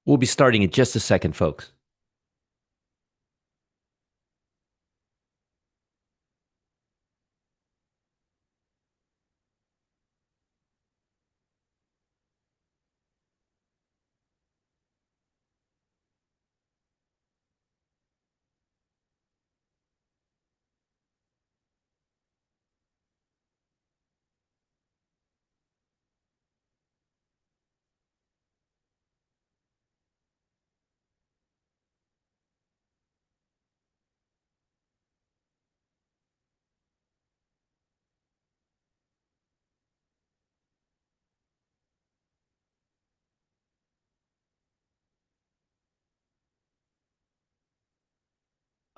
We'll be starting in just a second, folks.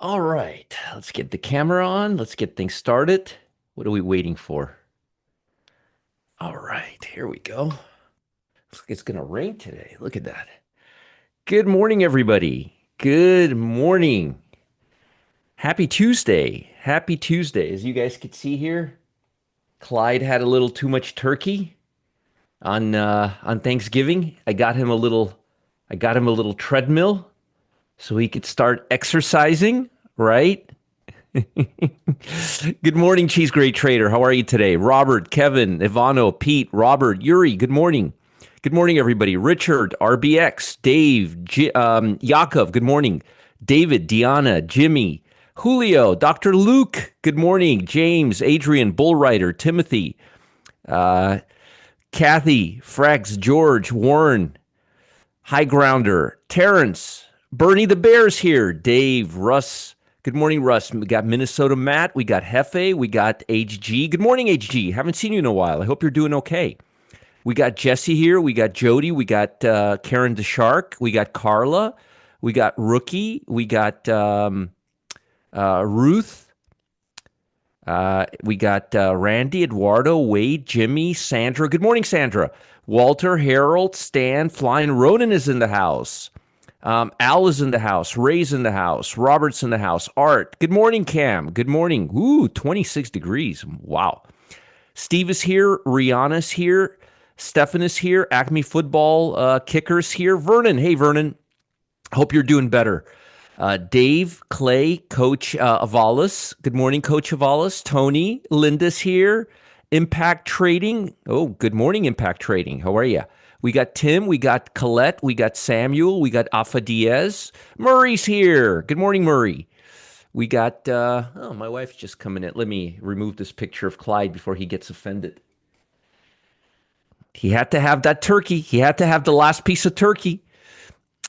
All right, let's get the camera on. Let's get things started. What are we waiting for? All right, here we go. Looks like it's going to rain today. Look at that. Good morning, everybody. Good morning. Happy Tuesday. Happy Tuesday. As you guys can see here, Clyde had a little too much turkey on Thanksgiving. I got him a little treadmill so he could start exercising, right? Good morning, Cheese Great Trader. How are you today? Robert, Kevin, Ivano, Pete, Robert, Yuri, good morning. Good morning, everybody. Richard, RBX, Dave, Yakov, good morning. David, Deanna, Jimmy, Julio, Dr. Luke, good morning. James, Adrian, Bullwriter, Timothy, uh, Kathy, Frex, George, Warren, High Grounder, Terrence, Bernie the Bear's here, Dave, Russ. Good morning, Russ. We got Minnesota Matt. We got Hefe. We got HG. Good morning, HG. Haven't seen you in a while. I hope you're doing okay. We got Jesse here. We got Jody. We got Karen the Shark. We got Carla. We got Rookie. We got Ruth. We got Randy, Eduardo, Wade, Jimmy, Sandra. Good morning, Sandra. Walter, Harold, Stan, Flying Ronan is in the house. Al is in the house. Ray's in the house. Robert's in the house. Art. Good morning, Cam. Good morning. Ooh, 26 degrees. Wow. Steve is here. Rihanna's here. Stefan is here. Acme Football Kicker's here. Vernon. Hey, Vernon. Hope you're doing better. Dave, Clay, Coach Avalos. Good morning, Coach Avalos. Tony, Linda's here. Impact Trading. Oh, good morning, Impact Trading. How are you? We got Tim, we got Colette, we got Samuel, we got Afa Diaz. Murray's here. Good morning, Murray. We got, oh, my wife's just coming in. Let me remove this picture of Clyde before he gets offended. He had to have that turkey. He had to have the last piece of turkey.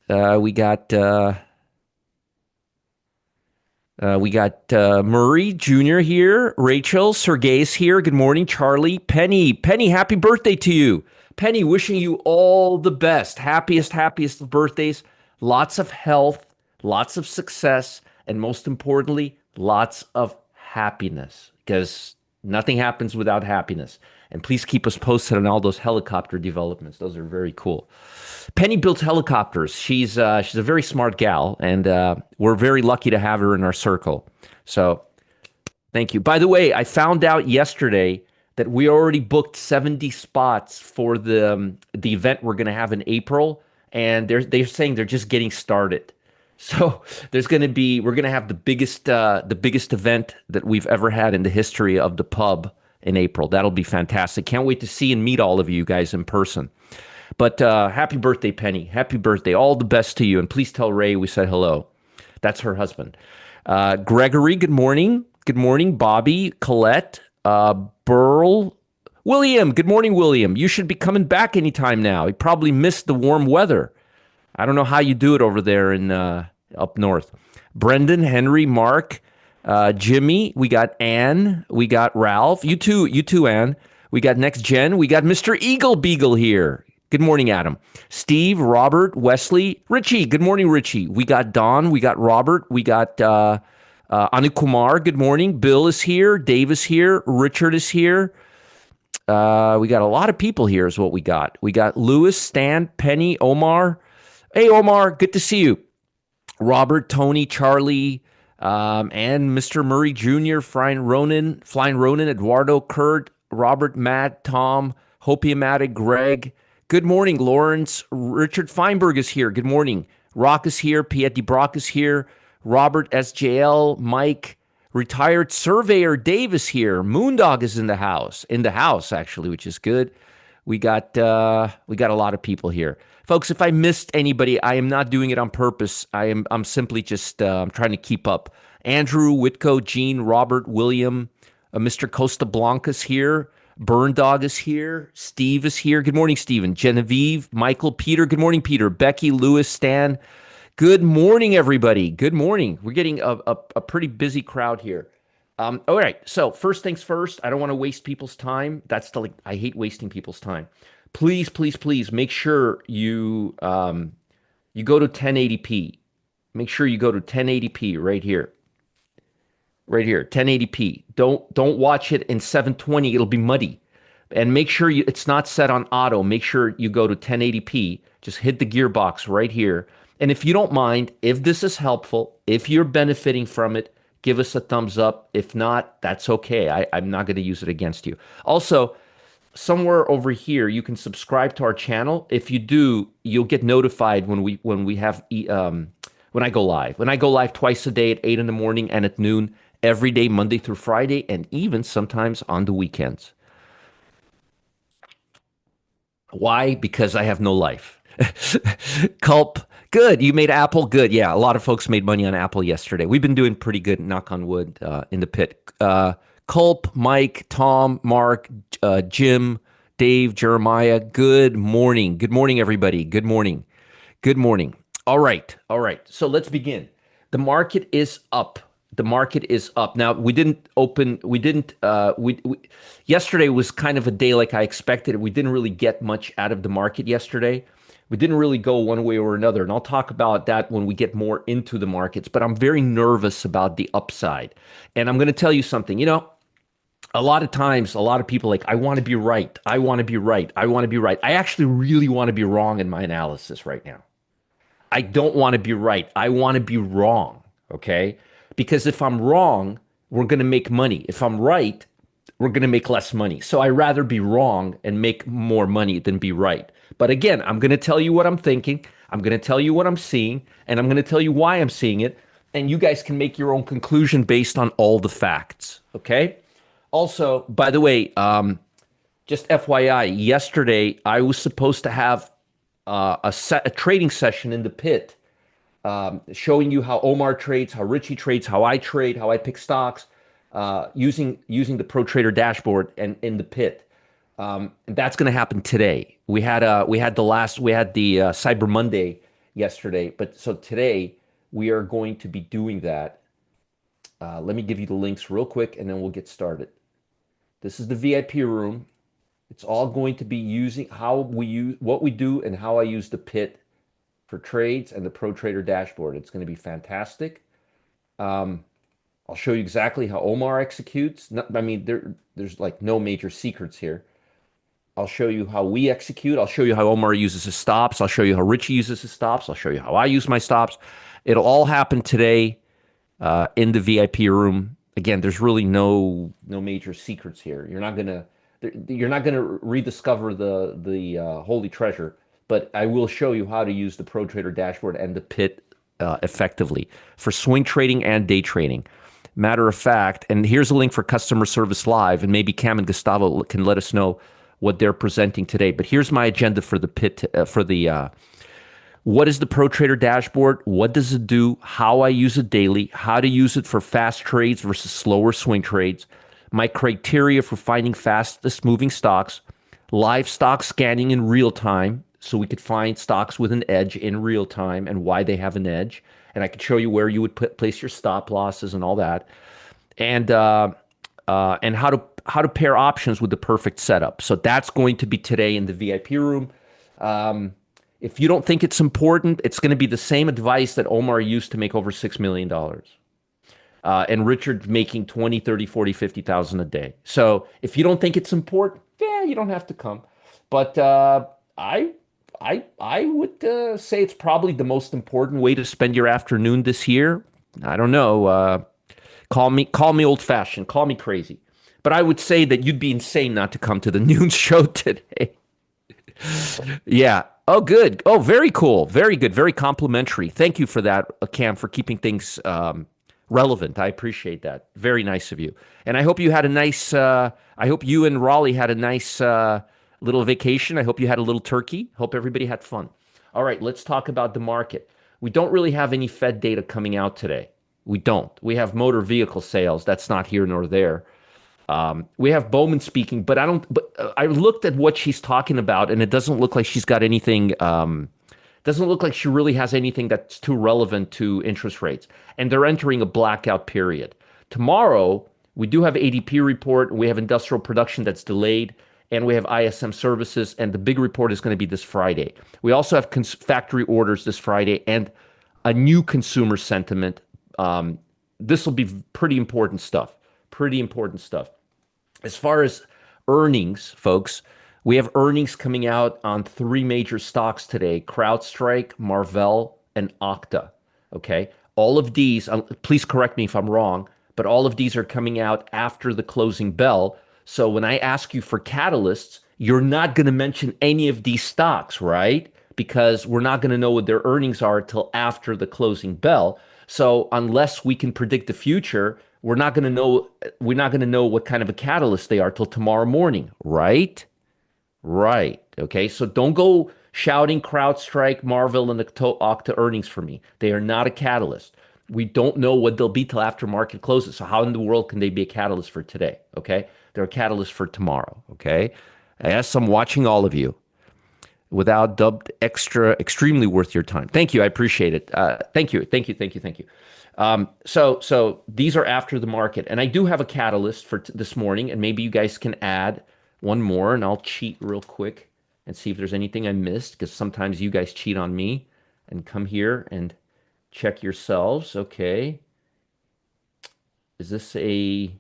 We got Murray Jr. here. Rachel, Sergey's here. Good morning, Charlie. Penny, happy birthday to you. Penny, wishing you all the best. Happiest birthdays. Lots of health, lots of success, and most importantly, lots of happiness. Because nothing happens without happiness. And please keep us posted on all those helicopter developments. Those are very cool. Penny builds helicopters. She's a very smart gal, and we're very lucky to have her in our circle. So thank you. By the way, I found out yesterday that we already booked 70 spots for the event we're going to have in April, and they're saying they're just getting started. So we're going to have the biggest event that we've ever had in the history of the pub in April. That'll be fantastic. Can't wait to see and meet all of you guys in person. But happy birthday, Penny. Happy birthday. All the best to you. And please tell Ray we said hello. That's her husband. Gregory, good morning. Good morning. Bobby, Colette, Burl. William, good morning, William. You should be coming back anytime now. You probably missed the warm weather. I don't know how you do it over there in up north. Brendan, Henry, Mark, Jimmy. We got Ann. We got Ralph. You too, Ann. We got Next Gen. We got Mr. Eagle Beagle here. Good morning, Adam. Steve, Robert, Wesley, Richie. Good morning, Richie. We got Don. We got Robert. We got Anukumar. Good morning. Bill is here. Dave is here. Richard is here. We got a lot of people here is what we got. We got Lewis, Stan, Penny, Omar. Hey, Omar. Good to see you. Robert, Tony, Charlie, and Mr. Murray Jr., Flying Ronan, Eduardo, Kurt, Robert, Matt, Tom, Hopiamatic, Greg, Good morning, Lawrence. Richard Feinberg is here. Good morning. Rock is here. Piet Brock is here. Robert SJL. Mike. Retired surveyor Dave is here. Moondog is in the house. In the house, actually, which is good. We got a lot of people here, folks. If I missed anybody, I am not doing it on purpose. I'm simply just trying to keep up. Andrew, Whitco, Gene, Robert, William, Mr. Costa Blanca's here. Burn Dog is here. Steve is here. Good morning, Steven. Genevieve, Michael, Peter. Good morning, Peter. Becky, Lewis, Stan. Good morning, everybody. Good morning. We're getting a pretty busy crowd here. All right. So first things first, I don't want to waste people's time. I hate wasting people's time. Please, please, please make sure you go to 1080p. Make sure you go to 1080p right here. Right here, 1080p. Don't watch it in 720. It'll be muddy. And make sure it's not set on auto. Make sure you go to 1080p. Just hit the gearbox right here. And if you don't mind, if this is helpful, if you're benefiting from it, give us a thumbs up. If not, that's okay. I'm not going to use it against you. Also, somewhere over here, you can subscribe to our channel. If you do, you'll get notified when I go live. When I go live twice a day at 8 in the morning and at noon, every day, Monday through Friday, and even sometimes on the weekends. Why? Because I have no life. Culp, good. You made Apple good. Yeah, a lot of folks made money on Apple yesterday. We've been doing pretty good, knock on wood, in the pit. Culp, Mike, Tom, Mark, Jim, Dave, Jeremiah, good morning. Good morning, everybody. Good morning. Good morning. All right. All right. So let's begin. The market is up. The market is up. Now, yesterday was kind of a day like I expected. We didn't really get much out of the market yesterday. We didn't really go one way or another. And I'll talk about that when we get more into the markets. But I'm very nervous about the upside. And I'm going to tell you something. A lot of times, a lot of people I want to be right. I want to be right. I want to be right. I actually really want to be wrong in my analysis right now. I don't want to be right. I want to be wrong. Okay? Because if I'm wrong, we're going to make money. If I'm right, we're going to make less money. So I'd rather be wrong and make more money than be right. But again, I'm going to tell you what I'm thinking. I'm going to tell you what I'm seeing. And I'm going to tell you why I'm seeing it. And you guys can make your own conclusion based on all the facts. Okay? Also, by the way, just FYI, yesterday I was supposed to have a trading session in the pit, showing you how Omar trades, how Richie trades, how I trade, how I pick stocks, using the ProTrader dashboard and in the pit. And that's going to happen today. We had the Cyber Monday yesterday, but so today we are going to be doing that. Let me give you the links real quick, and then we'll get started. This is the VIP room. It's all going to be using what we do and how I use the pit for trades and the ProTrader dashboard. It's going to be fantastic. I'll show you exactly how Omar executes. There's no major secrets here. I'll show you how we execute. I'll show you how Omar uses his stops. I'll show you how Richie uses his stops. I'll show you how I use my stops. It'll all happen today in the VIP room. Again, there's really no major secrets here. You're not gonna rediscover the holy treasure, but I will show you how to use the ProTrader dashboard and the pit effectively for swing trading and day trading. Matter of fact, and here's a link for Customer Service Live, and maybe Cam and Gustavo can let us know what they're presenting today. But here's my agenda for the pit what is the ProTrader dashboard? What does it do? How I use it daily? How to use it for fast trades versus slower swing trades? My criteria for finding fastest moving stocks, live stock scanning in real time, so we could find stocks with an edge in real time and why they have an edge. And I could show you where you would place your stop losses and all that, and how to pair options with the perfect setup. So that's going to be today in the VIP room. If you don't think it's important, it's going to be the same advice that Omar used to make over $6 million. And Richard making 20, 30, 40, 50,000 a day. So if you don't think it's important, you don't have to come. But I would say it's probably the most important way to spend your afternoon this year. I don't know. Call me old-fashioned. Call me crazy. But I would say that you'd be insane not to come to the noon show today. Yeah. Oh, good. Oh, very cool. Very good. Very complimentary. Thank you for that, Cam, for keeping things relevant. I appreciate that. Very nice of you. And I hope you had a nice. I hope you and Raleigh had a nice little vacation. I hope you had a little turkey. Hope everybody had fun. All right, let's talk about the market. We don't really have any Fed data coming out today. We don't. We have motor vehicle sales. That's not here nor there. We have Bowman speaking, but I don't. But I looked at what she's talking about, and it doesn't look like she's got anything. Doesn't look like she really has anything that's too relevant to interest rates. And they're entering a blackout period. Tomorrow, we do have ADP report. We have industrial production that's delayed, and we have ISM services. And the big report is going to be this Friday. We also have factory orders this Friday and a new consumer sentiment. This will be pretty important stuff. Pretty important stuff. As far as earnings, folks, we have earnings coming out on three major stocks today: CrowdStrike, Marvell, and Okta. Okay. All of these, please correct me if I'm wrong, but all of these are coming out after the closing bell. So when I ask you for catalysts, you're not going to mention any of these stocks, right? Because we're not going to know what their earnings are until after the closing bell. So unless we can predict the future, we're not going to know what kind of a catalyst they are till tomorrow morning, right? Right. Okay. So don't go shouting CrowdStrike, Marvel, and the Okta earnings for me. They are not a catalyst. We don't know what they'll be till after market closes. So how in the world can they be a catalyst for today? Okay. They're a catalyst for tomorrow. Okay. Yes, I'm watching all of you. Without dubbed extra, extremely worth your time. Thank you. I appreciate it. Thank you. Thank you. Thank you. Thank you. So these are after the market, and I do have a catalyst for this morning, and maybe you guys can add one more, and I'll cheat real quick and see if there's anything I missed, because sometimes you guys cheat on me and come here and check yourselves. Okay, is this a?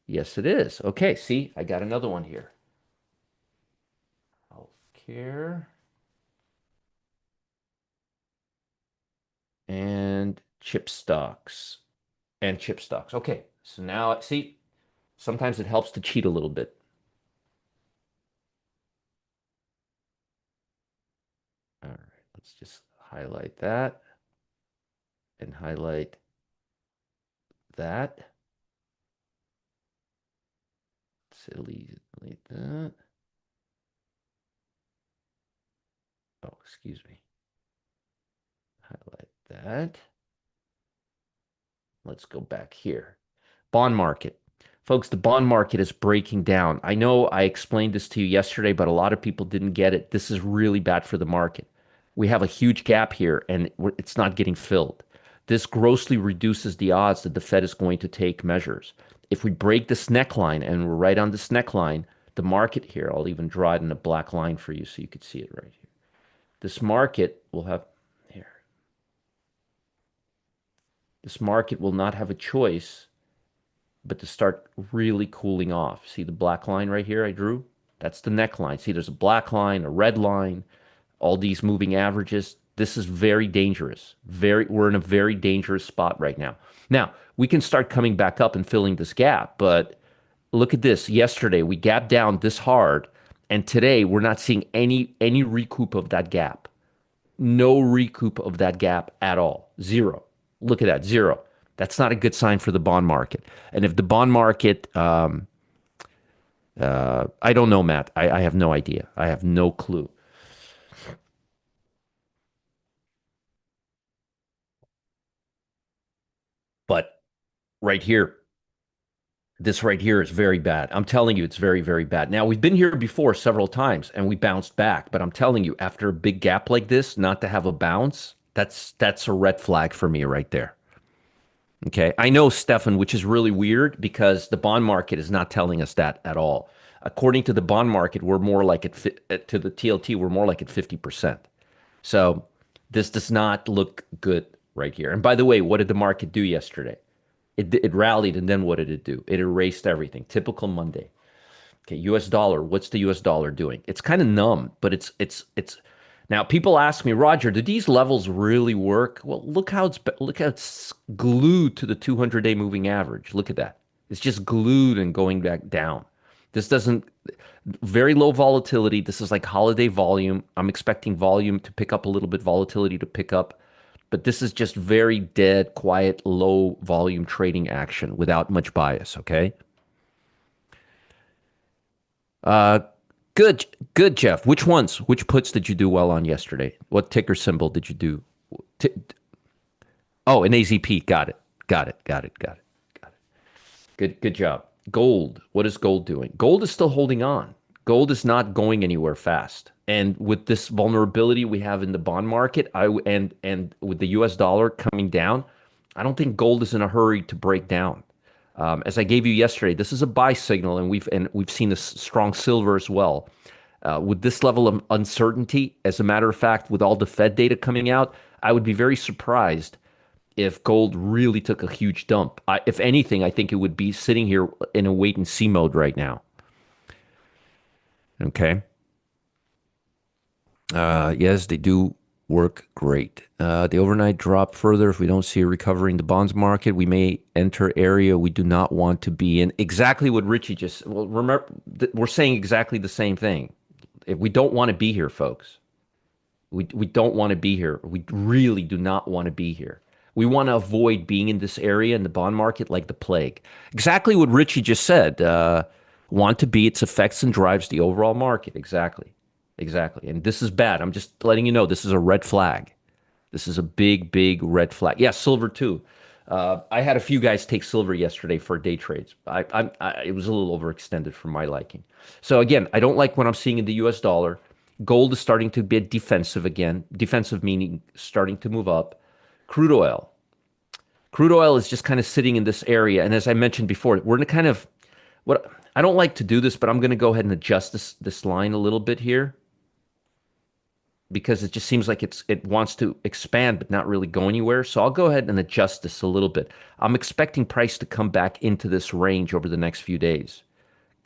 Yes, it is. Okay, see, I got another one here. Healthcare and chip stocks and chip stocks. Okay, so now see, sometimes it helps to cheat a little bit. All right, let's just highlight that and highlight that. Delete that. Oh, excuse me. Highlight that. Let's go back here. Bond market. Folks, the bond market is breaking down. I know I explained this to you yesterday, but a lot of people didn't get it. This is really bad for the market. We have a huge gap here, and it's not getting filled. This grossly reduces the odds that the Fed is going to take measures. If we break this neckline, and we're right on this neckline, the market here, I'll even draw it in a black line for you so you could see it right here. This market will have, here, this market will not have a choice but to start really cooling off. See the black line right here I drew? That's the neckline. See, there's a black line, a red line, all these moving averages. This is very dangerous. We're in a very dangerous spot right now. Now, we can start coming back up and filling this gap, but look at this. Yesterday, we gapped down this hard, and today we're not seeing any recoup of that gap. No recoup of that gap at all. Zero. Look at that, zero. That's not a good sign for the bond market. And if the bond market, I don't know, Matt. I have no idea. I have no clue. But right here, this right here is very bad. I'm telling you, it's very, very bad. Now, we've been here before several times and we bounced back. But I'm telling you, after a big gap like this, not to have a bounce, that's a red flag for me right there. Okay. I know, Stefan, which is really weird because the bond market is not telling us that at all. According to the bond market, we're more like to the TLT, we're more like at 50%. So this does not look good right here. And by the way, what did the market do yesterday? It rallied, and then what did it do? It erased everything. Typical Monday. Okay, US dollar. What's the US dollar doing? It's kind of numb, but it's now people ask me, Roger, do these levels really work? Well, look how it's glued to the 200-day moving average. Look at that. It's just glued and going back down. This doesn't, very low volatility. This is like holiday volume. I'm expecting volume to pick up a little bit, volatility to pick up. But this is just very dead, quiet, low volume trading action without much bias. Okay. Uh, good, good, Jeff. Which ones? Which puts did you do well on yesterday? What ticker symbol did you do? T- oh, an AZP. Got it. Got it. Got it. Got it. Got it. Good job. Gold. What is gold doing? Gold is still holding on. Gold is not going anywhere fast. And with this vulnerability we have in the bond market, and with the US dollar coming down, I don't think gold is in a hurry to break down. As I gave you yesterday, this is a buy signal, and we've seen a strong silver as well. With this level of uncertainty, as a matter of fact, with all the Fed data coming out, I would be very surprised if gold really took a huge dump. If anything, I think it would be sitting here in a wait and see mode right now. Okay. Yes, they do work great. The overnight drop further. If we don't see a recovery in the bonds market, we may enter area we do not want to be in. Exactly what Richie just. Well, remember, we're saying exactly the same thing. If we don't want to be here, folks. We don't want to be here. We really do not want to be here. We want to avoid being in this area in the bond market like the plague. Exactly what Richie just said. Want to be, its effects and drives the overall market. Exactly. Exactly. And this is bad. I'm just letting you know this is a red flag. This is a big, big red flag. Yeah, silver too. I had a few guys take silver yesterday for day trades. It was a little overextended for my liking. So again, I don't like what I'm seeing in the U.S. dollar. Gold is starting to be defensive again. Defensive meaning starting to move up. Crude oil. Crude oil is just kind of sitting in this area. And as I mentioned before, we're in a kind of what I don't like to do this, but I'm going to go ahead and adjust this line a little bit here because it just seems like it wants to expand but not really go anywhere. So I'll go ahead and adjust this a little bit. I'm expecting price to come back into this range over the next few days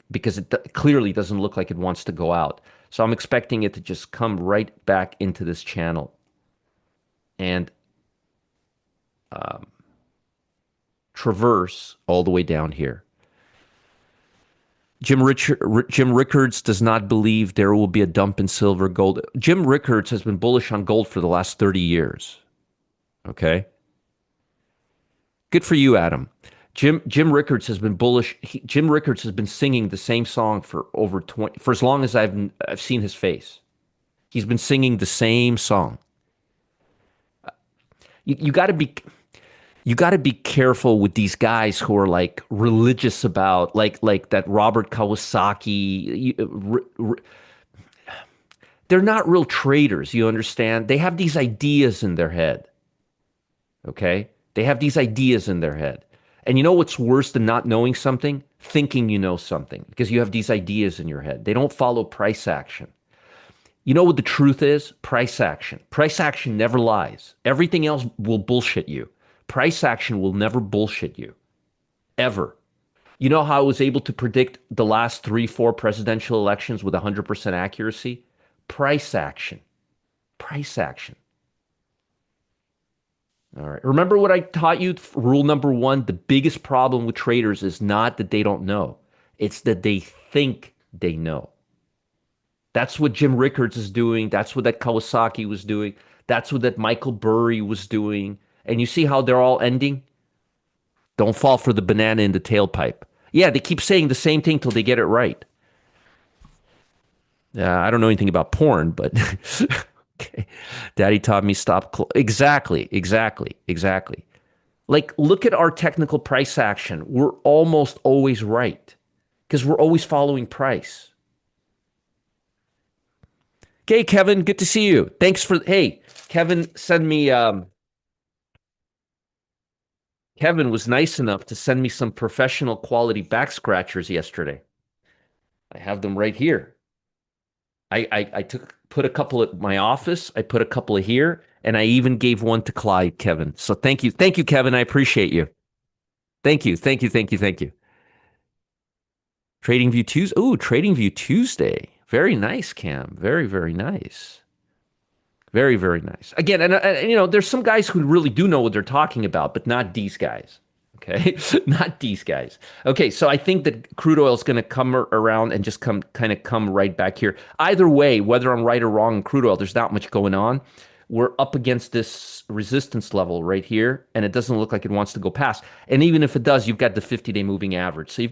because it clearly doesn't look like it wants to go out. So I'm expecting it to just come right back into this channel and traverse all the way down here. Jim Rickards does not believe there will be a dump in silver gold. Jim Rickards has been bullish on gold for the last 30 years. Okay. Good for you, Adam. Jim Rickards has been bullish. Jim Rickards has been singing the same song for over 20 for as long as I've seen his face. He's been singing the same song. You got to be careful with these guys who are like religious about like that Robert Kawasaki. They're not real traders, you understand? They have these ideas in their head. Okay? They have these ideas in their head. And you know what's worse than not knowing something? Thinking you know something because you have these ideas in your head. They don't follow price action. You know what the truth is? Price action. Price action never lies. Everything else will bullshit you. Price action will never bullshit you, ever. You know how I was able to predict the last 3, 4 presidential elections with 100% accuracy? Price action. Price action. All right. Remember what I taught you? Rule number one, the biggest problem with traders is not that they don't know. It's that they think they know. That's what Jim Rickards is doing. That's what that Kawasaki was doing. That's what that Michael Burry was doing. And you see how they're all ending? Don't fall for the banana in the tailpipe. Yeah, they keep saying the same thing till they get it right. I don't know anything about porn, but okay. Daddy taught me stop. Exactly, exactly, exactly. Like, look at our technical price action. We're almost always right because we're always following price. Okay, Kevin, good to see you. Thanks for, hey, Kevin, send me, Kevin was nice enough to send me some professional quality back scratchers yesterday. I have them right here. I put a couple at my office. I put a couple of here, and I even gave one to Clyde, Kevin. So thank you, Kevin. I appreciate you. Thank you, thank you, thank you, thank you. Trading View Tuesday. Ooh, Trading View Tuesday. Very nice, Cam. Very, very nice. Very, very nice. Again, and you know, there's some guys who really do know what they're talking about, but not these guys. Okay, not these guys. Okay, so I think that crude oil is going to come around and just come right back here. Either way, whether I'm right or wrong in crude oil, there's not much going on. We're up against this resistance level right here, and it doesn't look like it wants to go past. And even if it does, you've got the 50-day moving average. So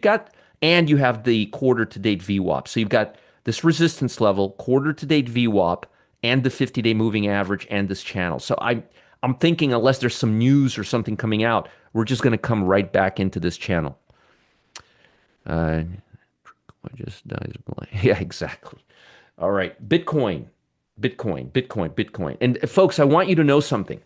and you have the quarter to date VWAP. So you've got this resistance level, quarter to date VWAP, and the 50-day moving average, and this channel. So I'm thinking unless there's some news or something coming out, we're just going to come right back into this channel. I just dies blank. Yeah, exactly. All right, Bitcoin. And folks, I want you to know something.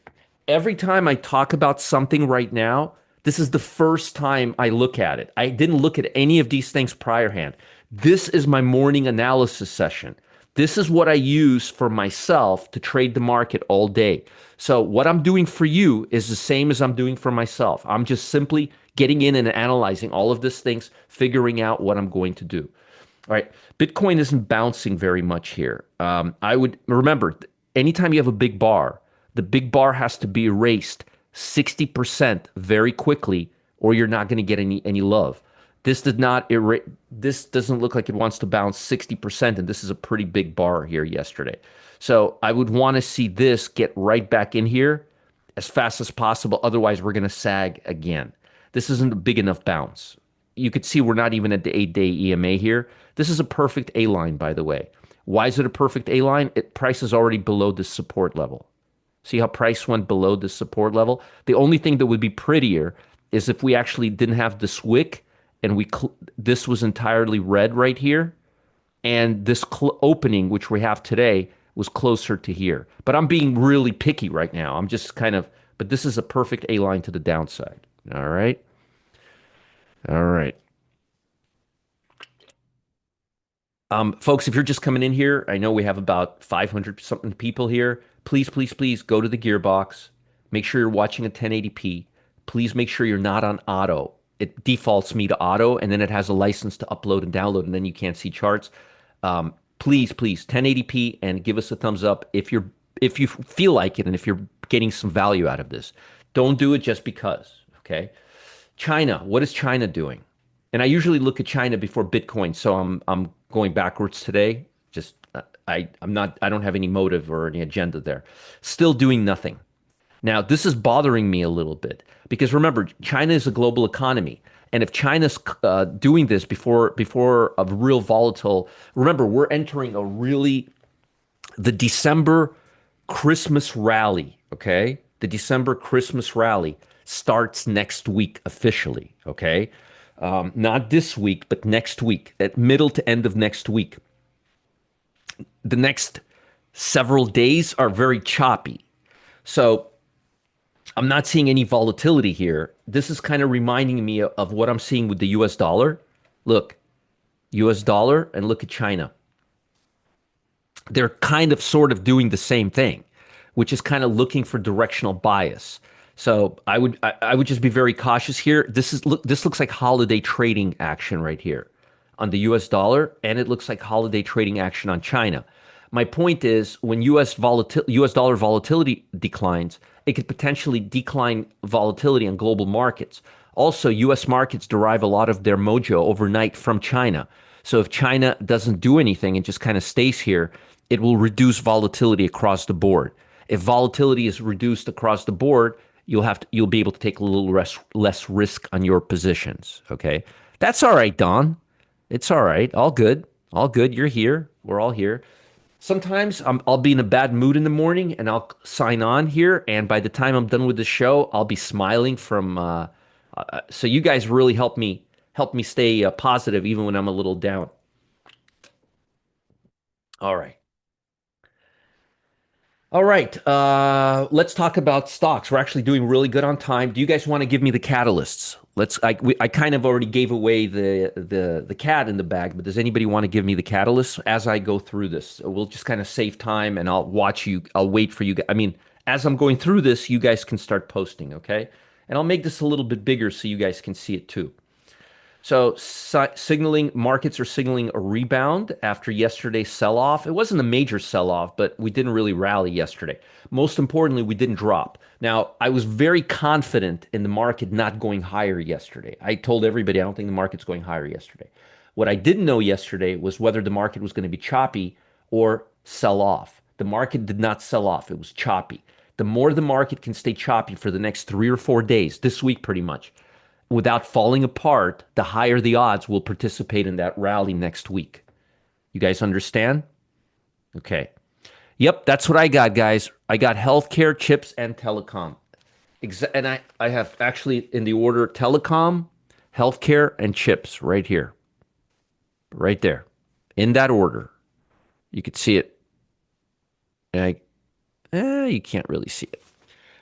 Every time I talk about something right now, this is the first time I look at it. I didn't look at any of these things priorhand. This is my morning analysis session. This is what I use for myself to trade the market all day. So what I'm doing for you is the same as I'm doing for myself. I'm just simply getting in and analyzing all of these things, figuring out what I'm going to do. All right. Bitcoin isn't bouncing very much here. I would remember anytime you have a big bar, the big bar has to be erased 60% very quickly, or you're not going to get any love. This did not erase. This doesn't look like it wants to bounce 60%, and this is a pretty big bar here yesterday. So I would want to see this get right back in here as fast as possible. Otherwise, we're going to sag again. This isn't a big enough bounce. You could see we're not even at the 8-day EMA here. This is a perfect A line, by the way. Why is it a perfect A line? Price is already below the support level. See how price went below the support level? The only thing that would be prettier is if we actually didn't have this wick and this was entirely red right here, and this opening, which we have today, was closer to here. But I'm being really picky right now. I'm just but this is a perfect A line to the downside. All right. All right. Folks, if you're just coming in here, I know we have about 500 something people here. Please, please, please go to the gearbox. Make sure you're watching at 1080p. Please make sure you're not on auto. It defaults me to auto, and then it has a license to upload and download, and then you can't see charts. Please, please, 1080p, and give us a thumbs up if you feel like it and if you're getting some value out of this. Don't do it just because, okay? China, what is China doing? And I usually look at China before Bitcoin, so I'm going backwards today. Just I don't have any motive or any agenda there. Still doing nothing. Now, this is bothering me a little bit because remember, China is a global economy. And if China's doing this before a real volatile, remember, we're entering the December Christmas rally, okay? The December Christmas rally starts next week officially, okay? Not this week, but next week, at middle to end of next week. The next several days are very choppy. So I'm not seeing any volatility here. This is kind of reminding me of what I'm seeing with the US dollar. Look, US dollar, and look at China. They're kind of sort of doing the same thing, which is kind of looking for directional bias. So I would just be very cautious here. This looks like holiday trading action right here on the US dollar, and it looks like holiday trading action on China. My point is when US dollar volatility declines, it could potentially decline volatility on global markets. Also, US markets derive a lot of their mojo overnight from China. So if China doesn't do anything and just kind of stays here, it will reduce volatility across the board. If volatility is reduced across the board, you'll be able to take a little less risk on your positions. Okay, that's all right, Don. It's all right. All good. All good. You're here. We're all here. Sometimes I'll be in a bad mood in the morning and I'll sign on here, and by the time I'm done with the show, I'll be smiling from. So you guys really help me stay positive even when I'm a little down. All right. All right, let's talk about stocks. We're actually doing really good on time. Do you guys want to give me the catalysts? I kind of already gave away the cat in the bag, but does anybody want to give me the catalysts as I go through this? We'll just kind of save time, and I'll watch you. I'll wait for you. I mean, as I'm going through this, you guys can start posting, okay? And I'll make this a little bit bigger so you guys can see it too. So signaling markets are signaling a rebound after yesterday's sell-off. It wasn't a major sell-off, but we didn't really rally yesterday. Most importantly, we didn't drop. Now, I was very confident in the market not going higher yesterday. I told everybody I don't think the market's going higher yesterday. What I didn't know yesterday was whether the market was going to be choppy or sell off. The market did not sell off. It was choppy. The more the market can stay choppy for the next 3 or 4 days, this week pretty much, without falling apart, the higher the odds will participate in that rally next week. You guys understand? Okay. Yep, that's what I got, guys. I got healthcare, chips, and telecom. And I have actually in the order telecom, healthcare, and chips right here, right there, in that order. You could see it. You can't really see it.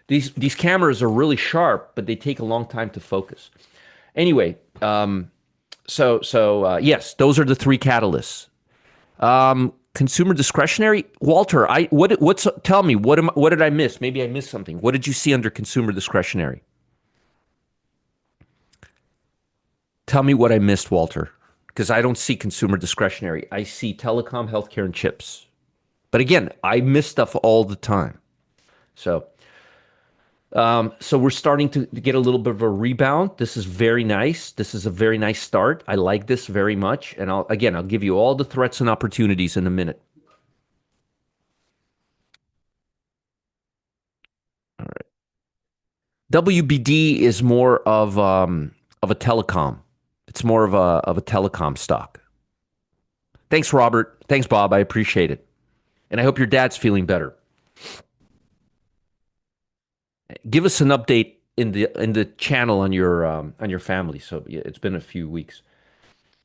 These cameras are really sharp, but they take a long time to focus. Anyway, yes, those are the three catalysts. Consumer discretionary. Walter, tell me what did I miss? Maybe I missed something. What did you see under consumer discretionary? Tell me what I missed, Walter, because I don't see consumer discretionary. I see telecom, healthcare, and chips. But again, I miss stuff all the time. So we're starting to get a little bit of a rebound. This is very nice. This is a very nice start. I like this very much. And I'll give you all the threats and opportunities in a minute. All right. WBD is more of a telecom. It's more of a telecom stock. Thanks, Robert. Thanks, Bob. I appreciate it. And I hope your dad's feeling better. Give us an update in the channel on your family. So yeah, it's been a few weeks.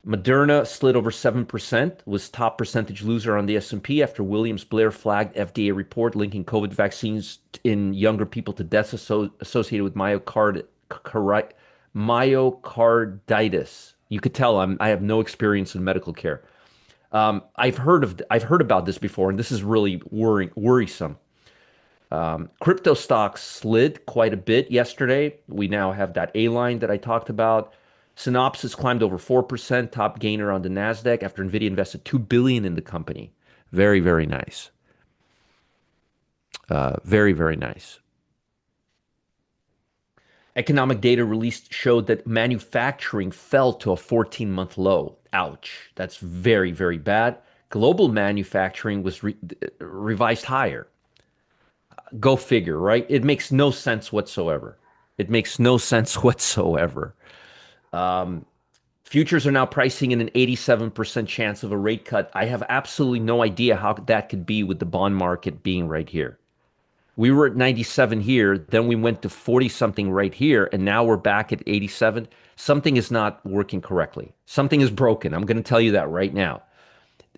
Moderna slid over 7%, was top percentage loser on the S&P after Williams Blair flagged FDA report linking COVID vaccines in younger people to deaths associated with myocarditis. You could tell I have no experience in medical care. I've heard about this before, and this is really worrisome. Crypto stocks slid quite a bit yesterday. We now have that A line that I talked about. Synopsys climbed over 4%, top gainer on the Nasdaq after Nvidia invested $2 billion in the company. Very, very nice. Very, very nice. Economic data released showed that manufacturing fell to a 14-month low. Ouch. That's very, very bad. Global manufacturing was revised higher. Go figure, right? It makes no sense whatsoever. It makes no sense whatsoever. Futures are now pricing in an 87% chance of a rate cut. I have absolutely no idea how that could be with the bond market being right here. We were at 97 here, then we went to 40 something right here, and now we're back at 87. Something is not working correctly. Something is broken. I'm going to tell you that right now.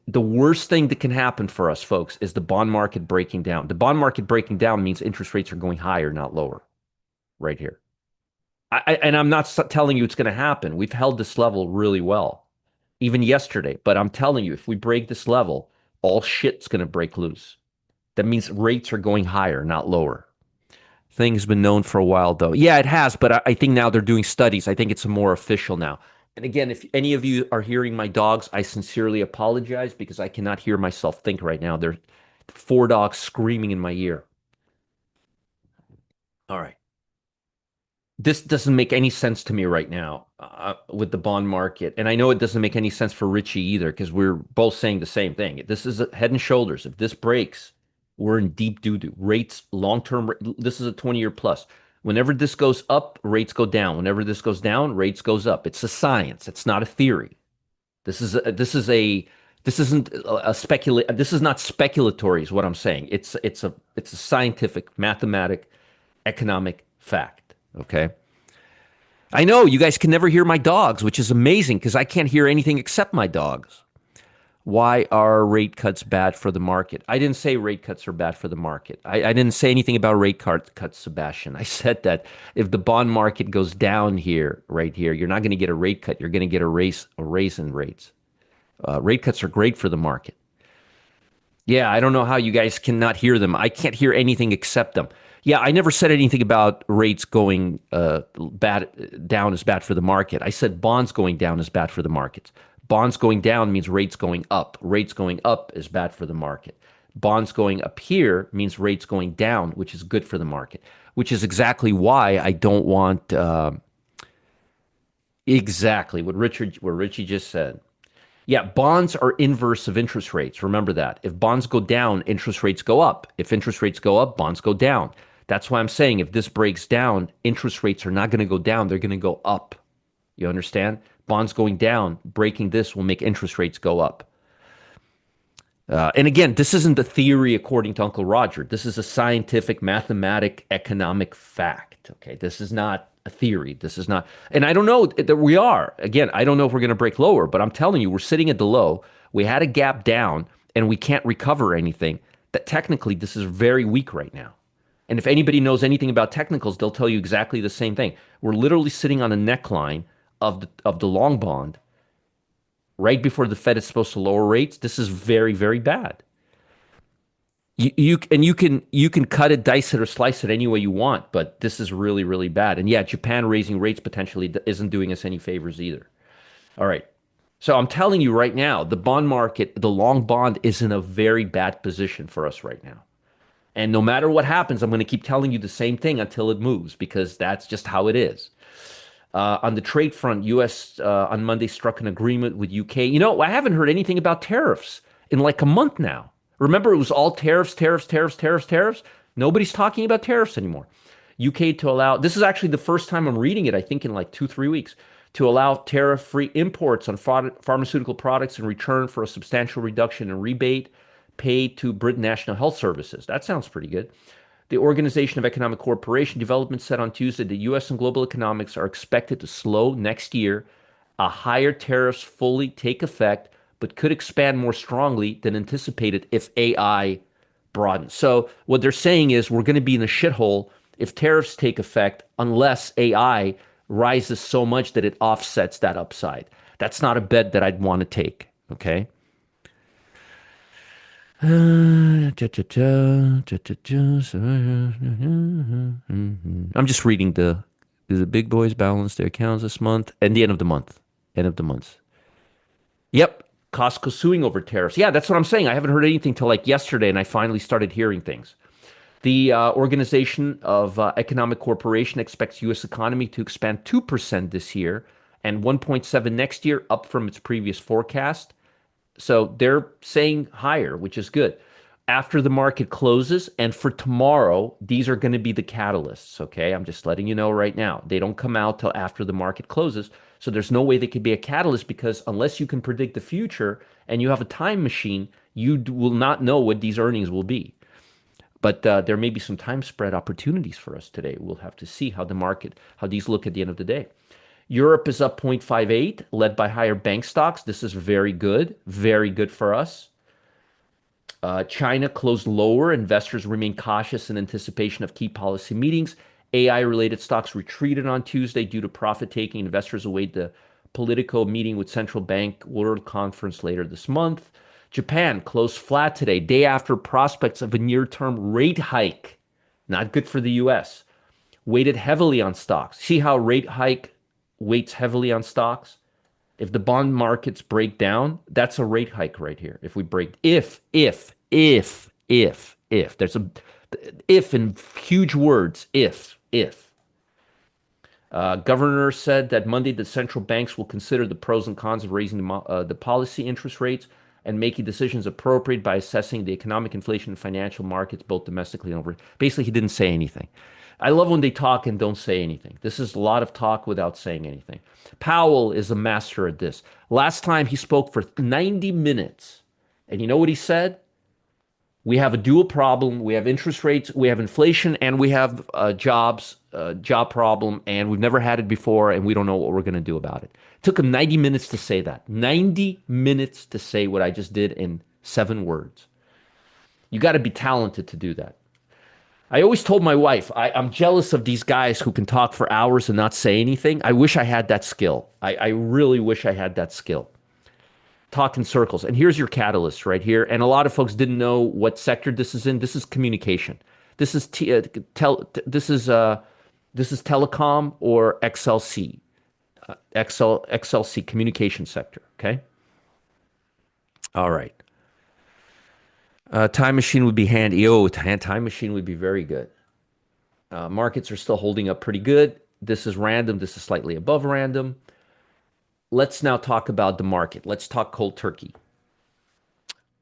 The worst thing that can happen for us, folks, is the bond market breaking down. The bond market breaking down means interest rates are going higher, not lower, right here. And I'm not telling you it's going to happen. We've held this level really well, even yesterday. But I'm telling you, if we break this level, all shit's going to break loose. That means rates are going higher, not lower. Thing's been known for a while, though. Yeah, it has, but I think now they're doing studies. I think it's more official now. And again, if any of you are hearing my dogs, I sincerely apologize because I cannot hear myself think right now. There are 4 dogs screaming in my ear. All right. This doesn't make any sense to me right now with the bond market. And I know it doesn't make any sense for Richie either because we're both saying the same thing. This is head and shoulders. If this breaks, we're in deep doo-doo. Rates, long-term, this is a 20-year plus. Whenever this goes up, rates go down. Whenever this goes down, rates goes up. It's a science. It's not a theory. This isn't a speculate. This is not speculatory, is what I'm saying. It's a scientific, mathematic, economic fact. Okay. I know you guys can never hear my dogs, which is amazing because I can't hear anything except my dogs. Why are rate cuts bad for the market? I didn't say rate cuts are bad for the market. I didn't say anything about rate cuts, Sebastian. I said that if the bond market goes down here, right here, you're not going to get a rate cut. You're going to get a raise in rates. Rate cuts are great for the market. Yeah, I don't know how you guys cannot hear them. I can't hear anything except them. Yeah, I never said anything about rates going bad down is bad for the market. I said bonds going down is bad for the markets. Bonds going down means rates going up. Rates going up is bad for the market. Bonds going up here means rates going down, which is good for the market. Which is exactly why I don't want exactly what Richie just said. Yeah, bonds are inverse of interest rates. Remember that. If bonds go down, interest rates go up. If interest rates go up, bonds go down. That's why I'm saying if this breaks down, interest rates are not going to go down, they're going to go up. You understand? Bonds going down, breaking this will make interest rates go up. And again, this isn't the theory according to Uncle Roger. This is a scientific, mathematic, economic fact. Okay, this is not a theory. This is not, and I don't know that we are. Again, I don't know if we're going to break lower, but I'm telling you, we're sitting at the low. We had a gap down, and we can't recover anything. That technically, this is very weak right now. And if anybody knows anything about technicals, they'll tell you exactly the same thing. We're literally sitting on a neckline of the long bond right before the Fed is supposed to lower rates. This is very, very bad. You can cut it, dice it, or slice it any way you want, but this is really, really bad. And yeah, Japan raising rates potentially isn't doing us any favors either. All right. So I'm telling you right now, the bond market, the long bond is in a very bad position for us right now. And no matter what happens, I'm going to keep telling you the same thing until it moves because that's just how it is. On the trade front, U.S. On Monday struck an agreement with UK. You know, I haven't heard anything about tariffs in like a month now. Remember, it was all tariffs, tariffs, tariffs, tariffs, tariffs. Nobody's talking about tariffs anymore. UK to allow, this is actually the first time I'm reading it, I think in like 2, 3 weeks, to allow tariff-free imports on pharmaceutical products in return for a substantial reduction in rebate paid to Britain National Health Services. That sounds pretty good. The Organization of Economic Cooperation Development said on Tuesday that U.S. and global economics are expected to slow next year. A higher tariffs fully take effect, but could expand more strongly than anticipated if AI broadens. So what they're saying is we're going to be in a shithole if tariffs take effect unless AI rises so much that it offsets that upside. That's not a bet that I'd want to take. Okay. I'm just reading the big boys balance their accounts this month and the end of the month. End of the month. Yep. Costco suing over tariffs. Yeah, that's what I'm saying. I haven't heard anything till like yesterday, and I finally started hearing things. The Organization of Economic Cooperation expects U.S. economy to expand 2% this year and 1.7 next year, up from its previous forecast. So they're saying higher, which is good. After the market closes and for tomorrow, these are going to be the catalysts, okay? I'm just letting you know right now. They don't come out till after the market closes. So there's no way they could be a catalyst because unless you can predict the future and you have a time machine, you will not know what these earnings will be. But there may be some time spread opportunities for us today. We'll have to see how the market, how these look at the end of the day. Europe is up 0.58, led by higher bank stocks. This is very good for us. China closed lower. Investors remain cautious in anticipation of key policy meetings. AI-related stocks retreated on Tuesday due to profit taking. Investors await the Politico meeting with central bank World Conference later this month. Japan closed flat today, day after prospects of a near-term rate hike. Not good for the U.S. Weighted heavily on stocks. See how rate hike weights heavily on stocks? If the bond markets break down, that's a rate hike right here. If we break, if, there's a, if in huge words, if. Governor said that Monday the central banks will consider the pros and cons of raising the policy interest rates and making decisions appropriate by assessing the economic inflation in financial markets, both domestically and over. Basically, he didn't say anything. I love when they talk and don't say anything. This is a lot of talk without saying anything. Powell is a master at this. Last time he spoke for 90 minutes. And you know what he said? We have a dual problem. We have interest rates, we have inflation, and we have job problem, and we've never had it before, and we don't know what we're going to do about it. It took him 90 minutes to say that. 90 minutes to say what I just did in 7 words. You got to be talented to do that. I always told my wife, I'm jealous of these guys who can talk for hours and not say anything. I wish I had that skill. I really wish I had that skill. Talk in circles. And here's your catalyst right here. And a lot of folks didn't know what sector this is in. This is communication. This is this is telecom or XLC, XLC communication sector. Okay. All right. Time machine would be handy. Oh, time machine would be very good. Markets are still holding up pretty good. This is random. This is slightly above random. Let's now talk about the market. Let's talk cold turkey.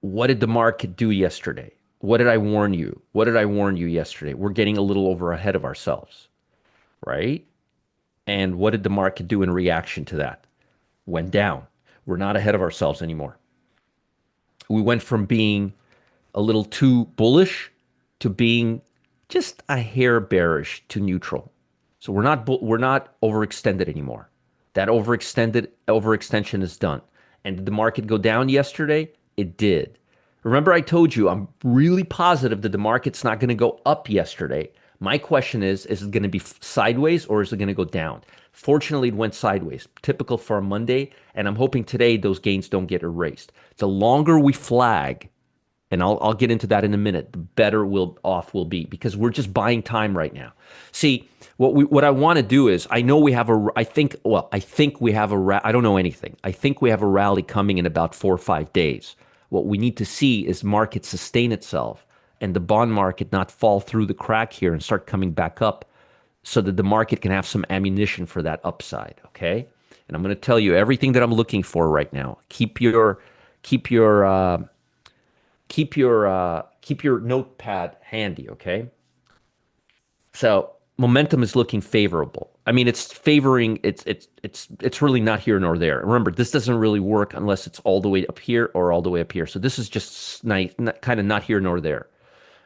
What did the market do yesterday? What did I warn you? What did I warn you yesterday? We're getting a little over ahead of ourselves, right? And what did the market do in reaction to that? Went down. We're not ahead of ourselves anymore. We went from being a little too bullish to being just a hair bearish to neutral. So we're not overextended anymore. That overextension is done. And did the market go down yesterday? It did. Remember, I told you I'm really positive that the market's not going to go up yesterday. My question is it going to be sideways or is it going to go down? Fortunately, it went sideways, typical for a Monday, and I'm hoping today those gains don't get erased. The longer we flag, and I'll get into that in a minute, the better we'll be because we're just buying time right now. See, what I want to do is I know we have I think we have I don't know anything. I think we have a rally coming in about 4 or 5 days. What we need to see is market sustain itself and the bond market not fall through the crack here and start coming back up so that the market can have some ammunition for that upside, okay? And I'm going to tell you everything that I'm looking for right now. Keep your notepad handy, okay? So momentum is looking favorable. I mean, it's favoring. It's really not here nor there. Remember, this doesn't really work unless it's all the way up here or all the way up here. So this is just nice, kind of not here nor there.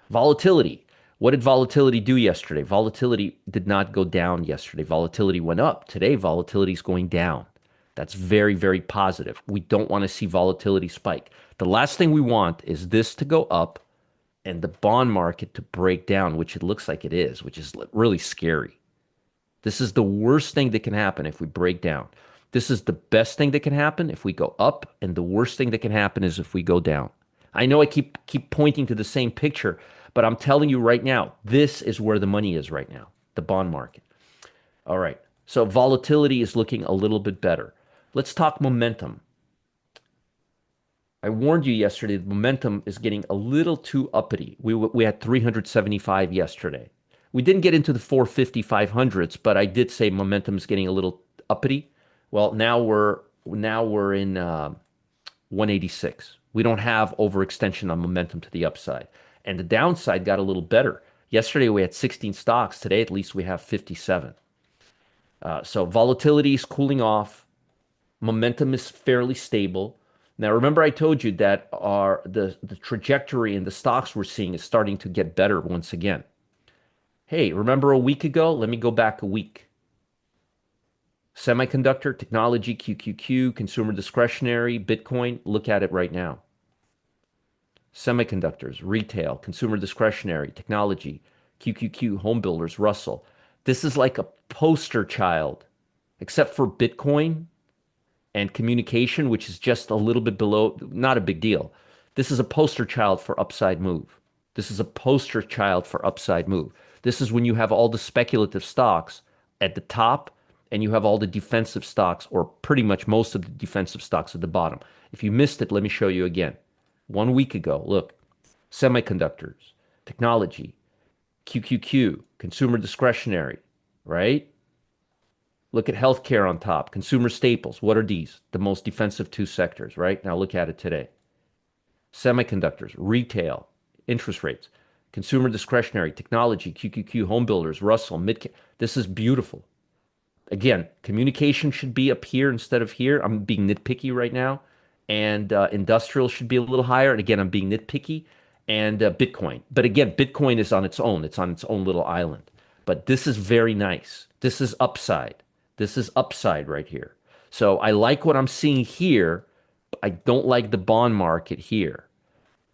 Volatility. What did volatility do yesterday? Volatility did not go down yesterday. Volatility went up. Today, volatility is going down. That's very, very positive. We don't want to see volatility spike. The last thing we want is this to go up and the bond market to break down, which it looks like it is, which is really scary. This is the worst thing that can happen if we break down. This is the best thing that can happen if we go up, and the worst thing that can happen is if we go down. I know I keep pointing to the same picture, but I'm telling you right now, this is where the money is right now, the bond market. All right. So volatility is looking a little bit better. Let's talk momentum. I warned you yesterday that momentum is getting a little too uppity. We had 375 yesterday. We didn't get into the 450, 500s, but I did say momentum is getting a little uppity. Well, now we're in 186. We don't have overextension on momentum to the upside. And the downside got a little better. Yesterday we had 16 stocks. Today at least we have 57. So volatility is cooling off. Momentum is fairly stable. Now, remember I told you that the trajectory in the stocks we're seeing is starting to get better once again. Hey, remember a week ago? Let me go back a week. Semiconductor, technology, QQQ, consumer discretionary, Bitcoin. Look at it right now. Semiconductors, retail, consumer discretionary, technology, QQQ, home builders, Russell. This is like a poster child, except for Bitcoin and communication, which is just a little bit below, not a big deal. This is a poster child for upside move. This is a poster child for upside move. This is when you have all the speculative stocks at the top and you have all the defensive stocks, or pretty much most of the defensive stocks at the bottom. If you missed it, let me show you again. 1 week ago, look, semiconductors, technology, QQQ, consumer discretionary, right? Look at healthcare on top, consumer staples. What are these? The most defensive two sectors, right? Now look at it today. Semiconductors, retail, interest rates, consumer discretionary, technology, QQQ, home builders, Russell, mid. This is beautiful. Again, communication should be up here instead of here. I'm being nitpicky right now. And industrial should be a little higher. And again, I'm being nitpicky. And Bitcoin. But again, Bitcoin is on its own. It's on its own little island. But this is very nice. This is upside. This is upside right here. So I like what I'm seeing here. I don't like the bond market here.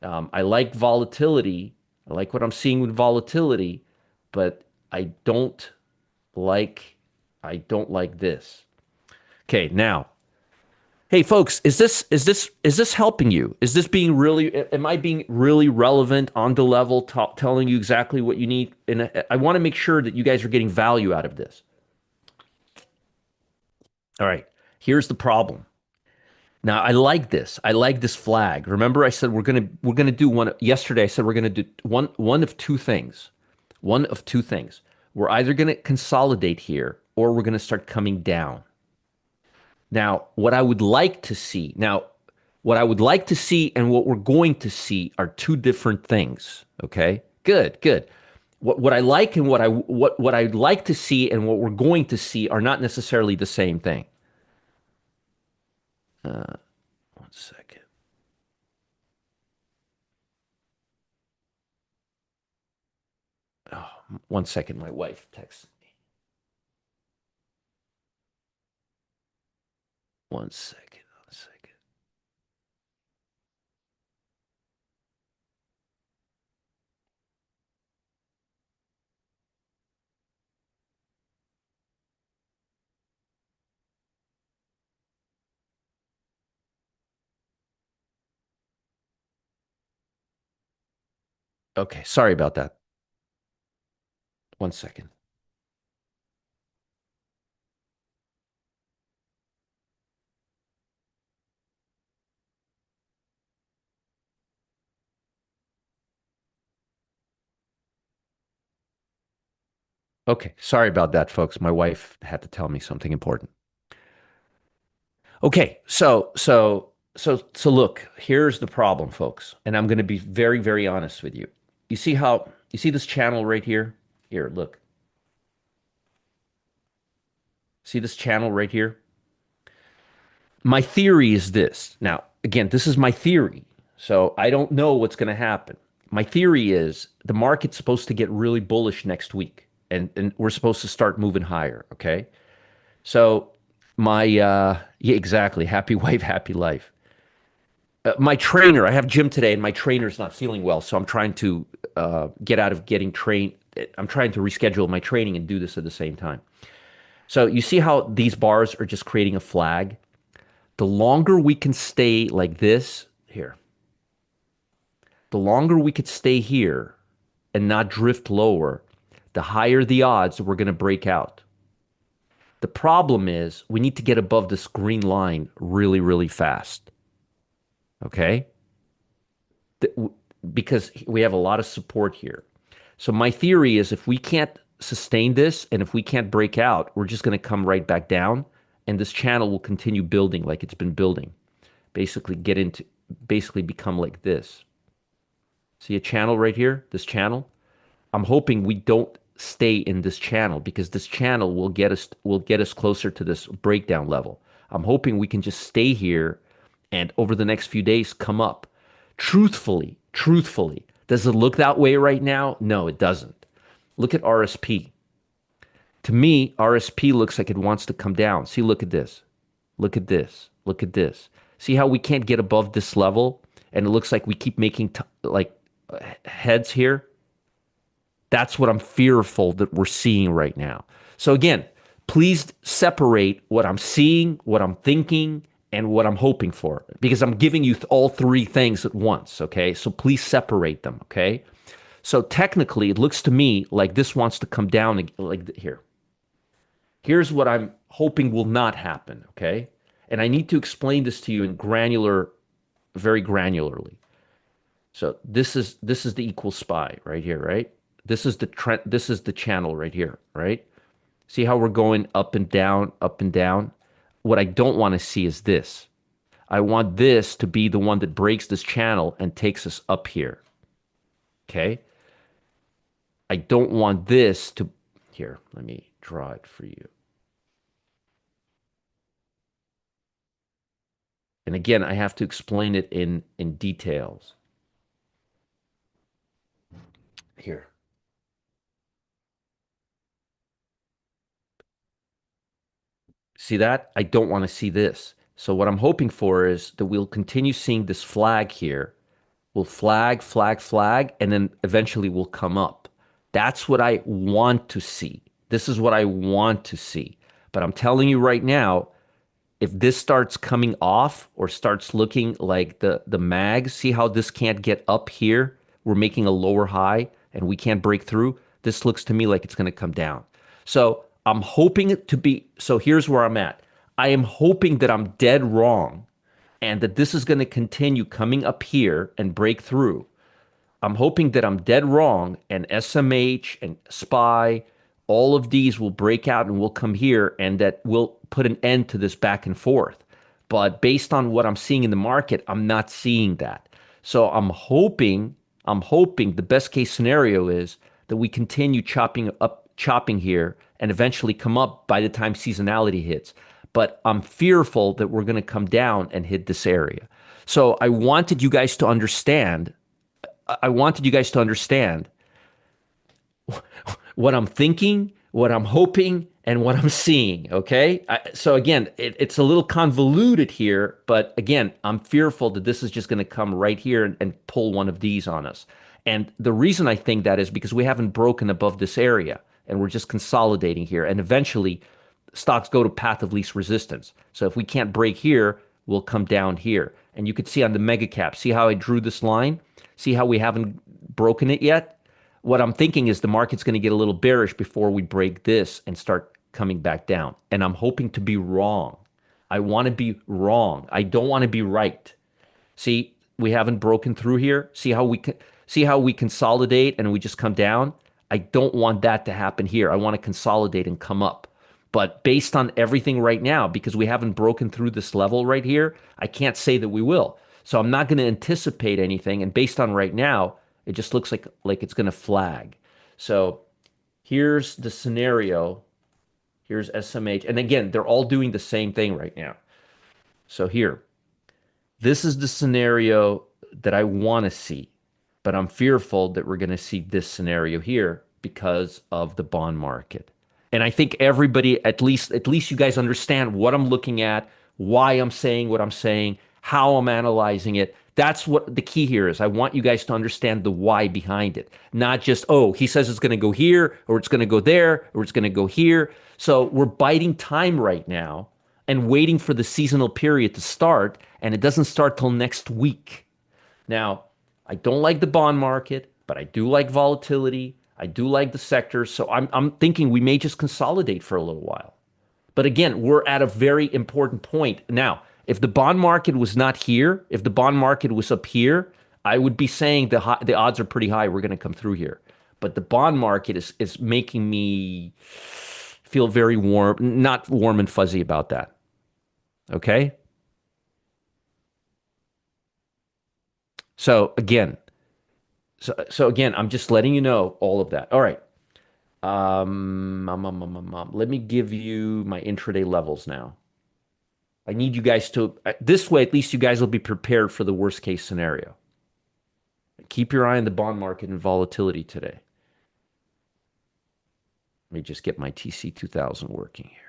I like volatility. I like what I'm seeing with volatility, but I don't like this. Okay, now Hey folks, is this helping you? Is this being really am I being really relevant on the level telling you exactly what you need? And I want to make sure that you guys are getting value out of this. All right. Here's the problem. Now, I like this. I like this flag. Remember I said we're going to do one yesterday I said we're going to do one of two things. One of two things. We're either going to consolidate here or we're going to start coming down. Now, what I would like to see and what we're going to see are two different things. Okay? Good, good. What I like and what I'd like to see and what we're going to see are not necessarily the same thing. One second. Oh, one second. My wife texts me. One second. One second. Okay. Sorry about that. One second. Okay. Sorry about that, folks. My wife had to tell me something important. Okay, so look, here's the problem, folks, and I'm going to be very, very honest with you. You see this channel right here? Here, look. See this channel right here? My theory is this. Now, again, this is my theory. So I don't know what's going to happen. My theory is the market's supposed to get really bullish next week, and we're supposed to start moving higher, okay? So yeah, exactly. Happy wife, happy life. My trainer, I have gym today, and my trainer's not feeling well, so I'm trying to get out of getting trained. I'm trying to reschedule my training and do this at the same time. So you see how these bars are just creating a flag? The longer we can stay like this here, the longer we could stay here and not drift lower, the higher the odds that we're going to break out. The problem is we need to get above this green line really, really fast. Okay? Because we have a lot of support here. So my theory is if we can't sustain this and if we can't break out, we're just going to come right back down and this channel will continue building like it's been building. Basically become like this. See a channel right here? This channel? I'm hoping we don't stay in this channel because this channel will get us closer to this breakdown level. I'm hoping we can just stay here and over the next few days come up. Truthfully, does it look that way right now? No, it doesn't. Look at RSP. To me, RSP looks like it wants to come down. See, look at this. Look at this. Look at this. See how we can't get above this level and it looks like we keep making heads here? That's what I'm fearful that we're seeing right now. So again, please separate what I'm seeing, what I'm thinking, and what I'm hoping for, because I'm giving you all three things at once. Okay. So please separate them. Okay. So technically, it looks to me like this wants to come down like here. Here's what I'm hoping will not happen. Okay. And I need to explain this to you in very granularly. So this is the equal SPY right here, right? This is the trend. This is the channel right here, right? See how we're going up and down, up and down? What I don't want to see is this. I want this to be the one that breaks this channel and takes us up here. Okay? I don't want this to here, let me draw it for you. And again, I have to explain it in details. Here. See that? I don't want to see this. So what I'm hoping for is that we'll continue seeing this flag here. We'll flag, and then eventually we'll come up. That's what I want to see. This is what I want to see. But I'm telling you right now, if this starts coming off or starts looking like the mag, see how this can't get up here? We're making a lower high and we can't break through. This looks to me like it's going to come down. So I'm hoping it to be. So here's where I'm at. I am hoping that I'm dead wrong and that this is going to continue coming up here and break through. I'm hoping that I'm dead wrong and SMH and SPY, all of these will break out and will come here and that will put an end to this back and forth. But based on what I'm seeing in the market, I'm not seeing that. So I'm hoping the best case scenario is that we continue chopping here and eventually come up by the time seasonality hits. But I'm fearful that we're going to come down and hit this area. So I wanted you guys to understand what I'm thinking, what I'm hoping, and what I'm seeing. Okay. So again, it's a little convoluted here, but again, I'm fearful that this is just going to come right here and pull one of these on us. And the reason I think that is because we haven't broken above this area and we're just consolidating here. And eventually, stocks go to path of least resistance. So if we can't break here, we'll come down here. And you could see on the mega cap, see how I drew this line? See how we haven't broken it yet? What I'm thinking is the market's going to get a little bearish before we break this and start coming back down. And I'm hoping to be wrong. I want to be wrong. I don't want to be right. See, we haven't broken through here. See how we consolidate and we just come down. I don't want that to happen here. I want to consolidate and come up. But based on everything right now, because we haven't broken through this level right here, I can't say that we will. So I'm not going to anticipate anything. And based on right now, it just looks like it's going to flag. So here's the scenario. Here's SMH. And again, they're all doing the same thing right now. So here, this is the scenario that I want to see, but I'm fearful that we're going to see this scenario here because of the bond market. And I think everybody, at least you guys understand what I'm looking at, why I'm saying what I'm saying, how I'm analyzing it. That's what the key here is. I want you guys to understand the why behind it, not just, oh, he says it's going to go here, or it's going to go there, or it's going to go here. So we're biding time right now and waiting for the seasonal period to start, and it doesn't start till next week. Now, I don't like the bond market, but I do like volatility. I do like the sector. So I'm thinking we may just consolidate for a little while. But again, we're at a very important point. Now, if the bond market was not here, if the bond market was up here, I would be saying the odds are pretty high we're going to come through here. But the bond market is making me feel very warm, not warm and fuzzy about that. Okay? So again, so again, I'm just letting you know all of that. All right. Let me give you my intraday levels now. I need you guys to, this way, at least you guys will be prepared for the worst case scenario. Keep your eye on the bond market and volatility today. Let me just get my TC 2000 working here.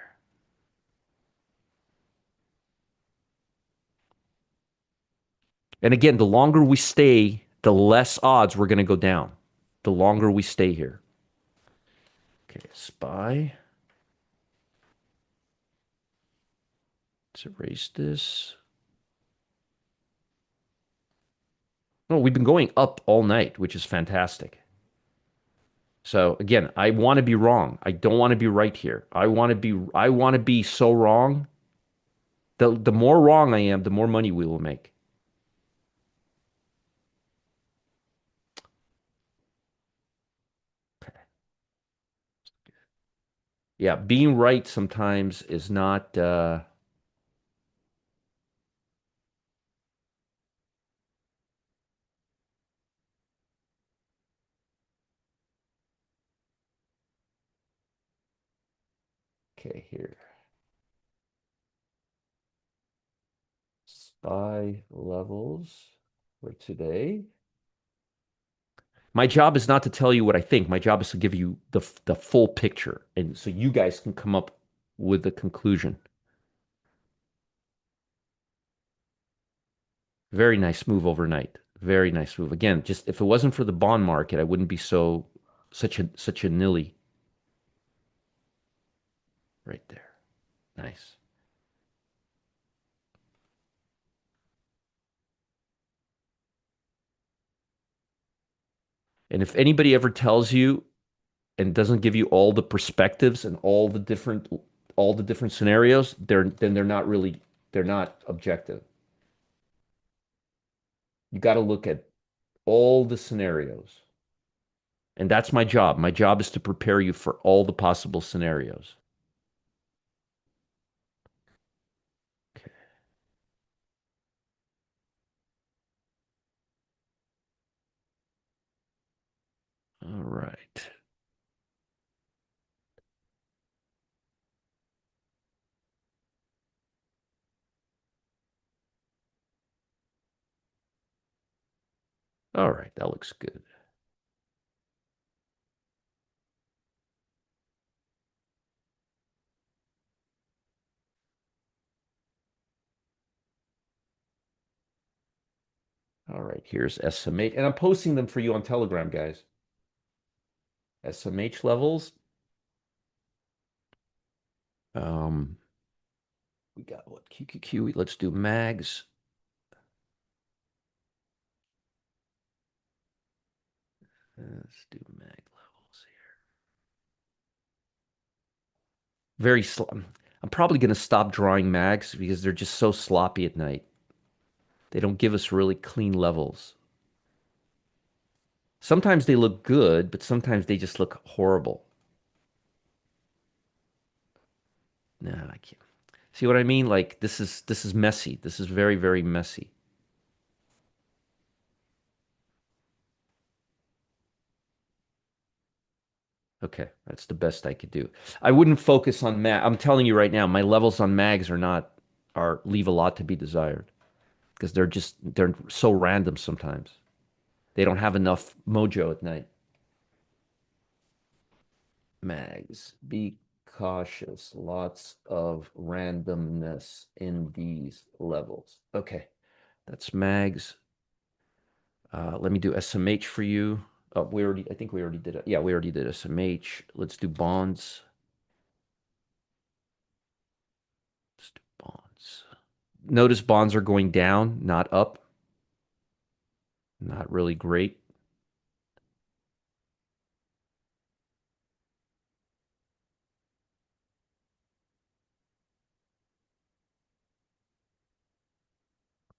And again, the longer we stay, the less odds we're going to go down. The longer we stay here. Okay, SPY. Let's erase this. No, we've been going up all night, which is fantastic. So again, I want to be wrong. I don't want to be right here. I want to be so wrong. The more wrong I am, the more money we will make. Yeah, being right sometimes is not okay here. SPY levels for today. My job is not to tell you what I think. My job is to give you the full picture, and so you guys can come up with the conclusion. Very nice move overnight. Very nice move. Again, just if it wasn't for the bond market, I wouldn't be such a nilly right there. Nice. And if anybody ever tells you and doesn't give you all the perspectives and all the different scenarios, they're not really they're not objective. You got to look at all the scenarios. And that's my job. My job is to prepare you for all the possible scenarios. Okay. All right. All right, that looks good. All right, here's SMH. And I'm posting them for you on Telegram, guys. SMH levels. Um, we got what? QQQ. Let's do mags. Let's do mag levels here. Very slow. I'm probably going to stop drawing mags because they're just so sloppy at night. They don't give us really clean levels. Sometimes they look good, but sometimes they just look horrible. No, I can't. See what I mean? Like this is messy. This is very, very messy. Okay, that's the best I could do. I wouldn't focus on mag. I'm telling you right now, my levels on mags are leave a lot to be desired because they're so random sometimes. They don't have enough mojo at night. Mags, be cautious. Lots of randomness in these levels. Okay, that's mags. Let me do SMH for you. Oh, I think we already did it. Yeah, we already did SMH. Let's do bonds. Let's do bonds. Notice bonds are going down, not up. Not really great.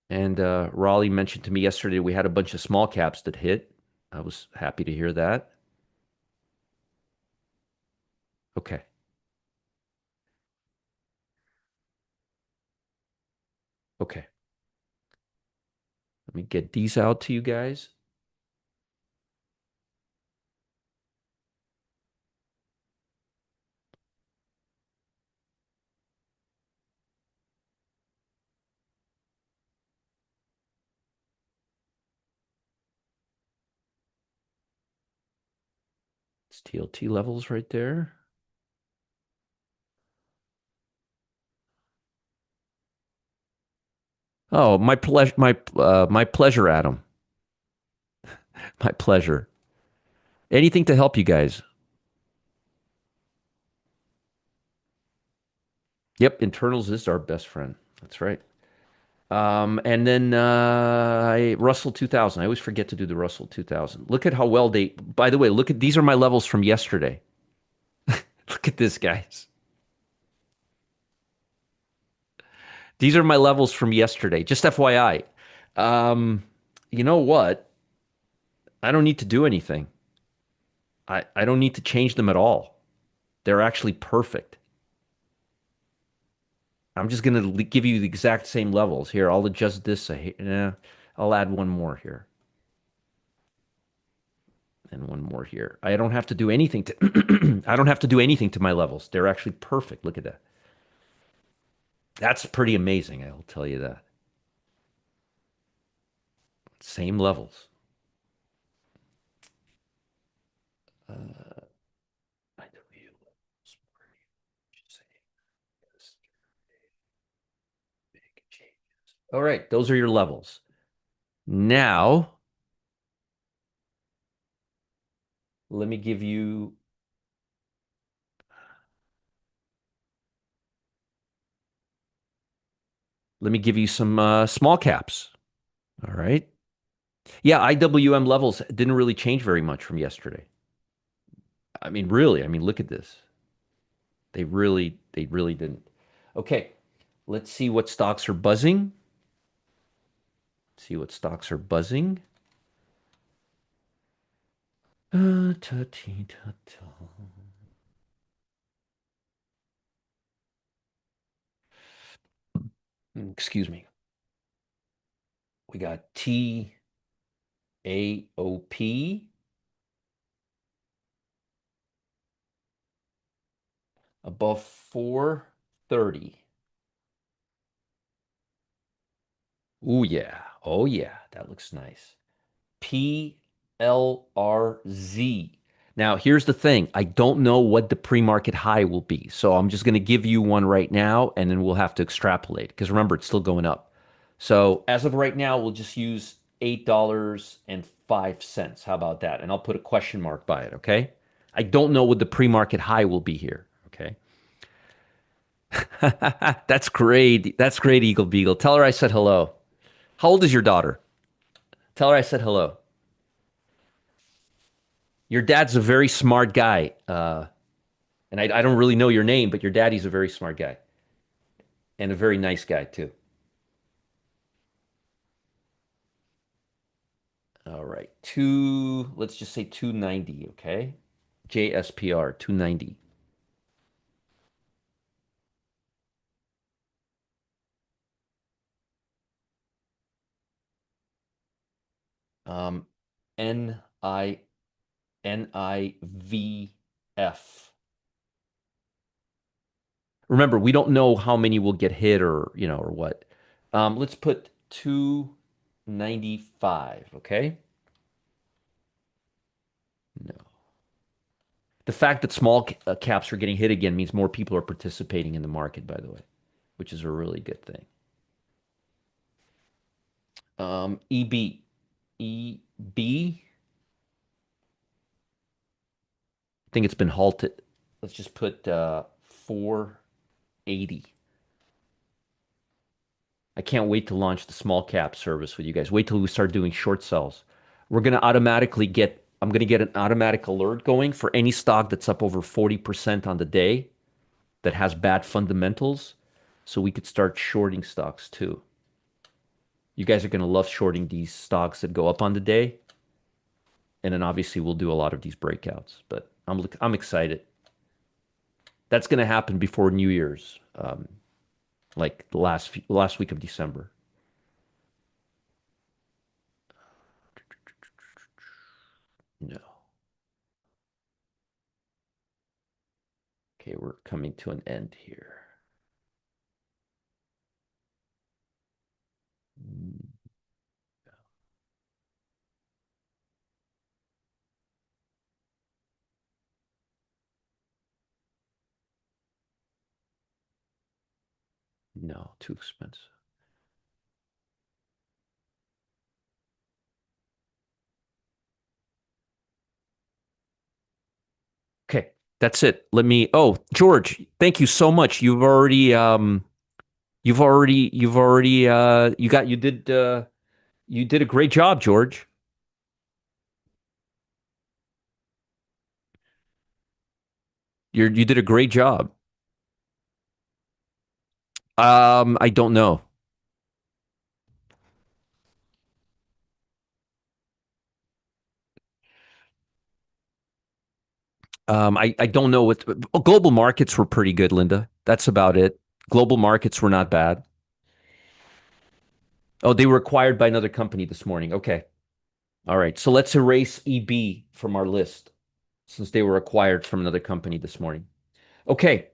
And Raleigh mentioned to me yesterday we had a bunch of small caps that hit. I was happy to hear that. Okay. Okay. Let me get these out to you guys. It's TLT levels right there. Oh, my pleasure, my pleasure, Adam. My pleasure. Anything to help you guys. Yep, internals is our best friend. That's right. And then Russell 2000. I always forget to do the Russell 2000. Look at how well they. By the way, look at these are my levels from yesterday. Look at this, guys. These are my levels from yesterday. Just FYI. Um, you know what? I don't need to do anything. I don't need to change them at all. They're actually perfect. I'm just going to give you the exact same levels. Here, I'll adjust this. I'll add one more here and one more here. I don't have to do anything to I don't have to do anything to my levels. They're actually perfect. Look at that. That's pretty amazing, I'll tell you that. Same levels. Uh, IW big changes. All right, those are your levels. Now, let me give you some small caps. All right. Yeah, IWM levels didn't really change very much from yesterday. I mean, really, I mean, look at this. They really didn't. Okay, let's see what stocks are buzzing. See what stocks are buzzing. Ta-tee-ta-ta. Excuse me. We got TAOP above 430. Ooh, yeah. Oh, yeah. That looks nice. PLRZ. Now, here's the thing. I don't know what the pre-market high will be. So I'm just going to give you one right now, and then we'll have to extrapolate because remember, it's still going up. So as of right now, we'll just use $8.05. How about that? And I'll put a question mark by it, okay? I don't know what the pre-market high will be here, okay? That's great. That's great, Eagle Beagle. Tell her I said hello. How old is your daughter? Tell her I said hello. Your dad's a very smart guy. And I don't really know your name, but your daddy's a very smart guy and a very nice guy too. All right. Let's just say 290, okay? JSPR 290. Um, NIVF. Remember, we don't know how many will get hit or what. Let's put 295, okay? No. The fact that small caps are getting hit again means more people are participating in the market, by the way, which is a really good thing. EB. EB. I think it's been halted. Let's just put 480. I can't wait to launch the small cap service with you guys. Wait till we start doing short sells. I'm going to get an automatic alert going for any stock that's up over 40% on the day that has bad fundamentals. So we could start shorting stocks too. You guys are going to love shorting these stocks that go up on the day. And then obviously we'll do a lot of these breakouts, but I'm excited. That's going to happen before New Year's, like the last week of December. No. Okay, we're coming to an end here. Mm, No, too expensive. Okay, that's it. Oh, George, thank you so much. You did a great job, George. You did a great job. I don't know. I don't know what global markets were pretty good, Linda. That's about it. Global markets were not bad. Oh, they were acquired by another company this morning. Okay. All right. So let's erase EB from our list since they were acquired from another company this morning. Okay.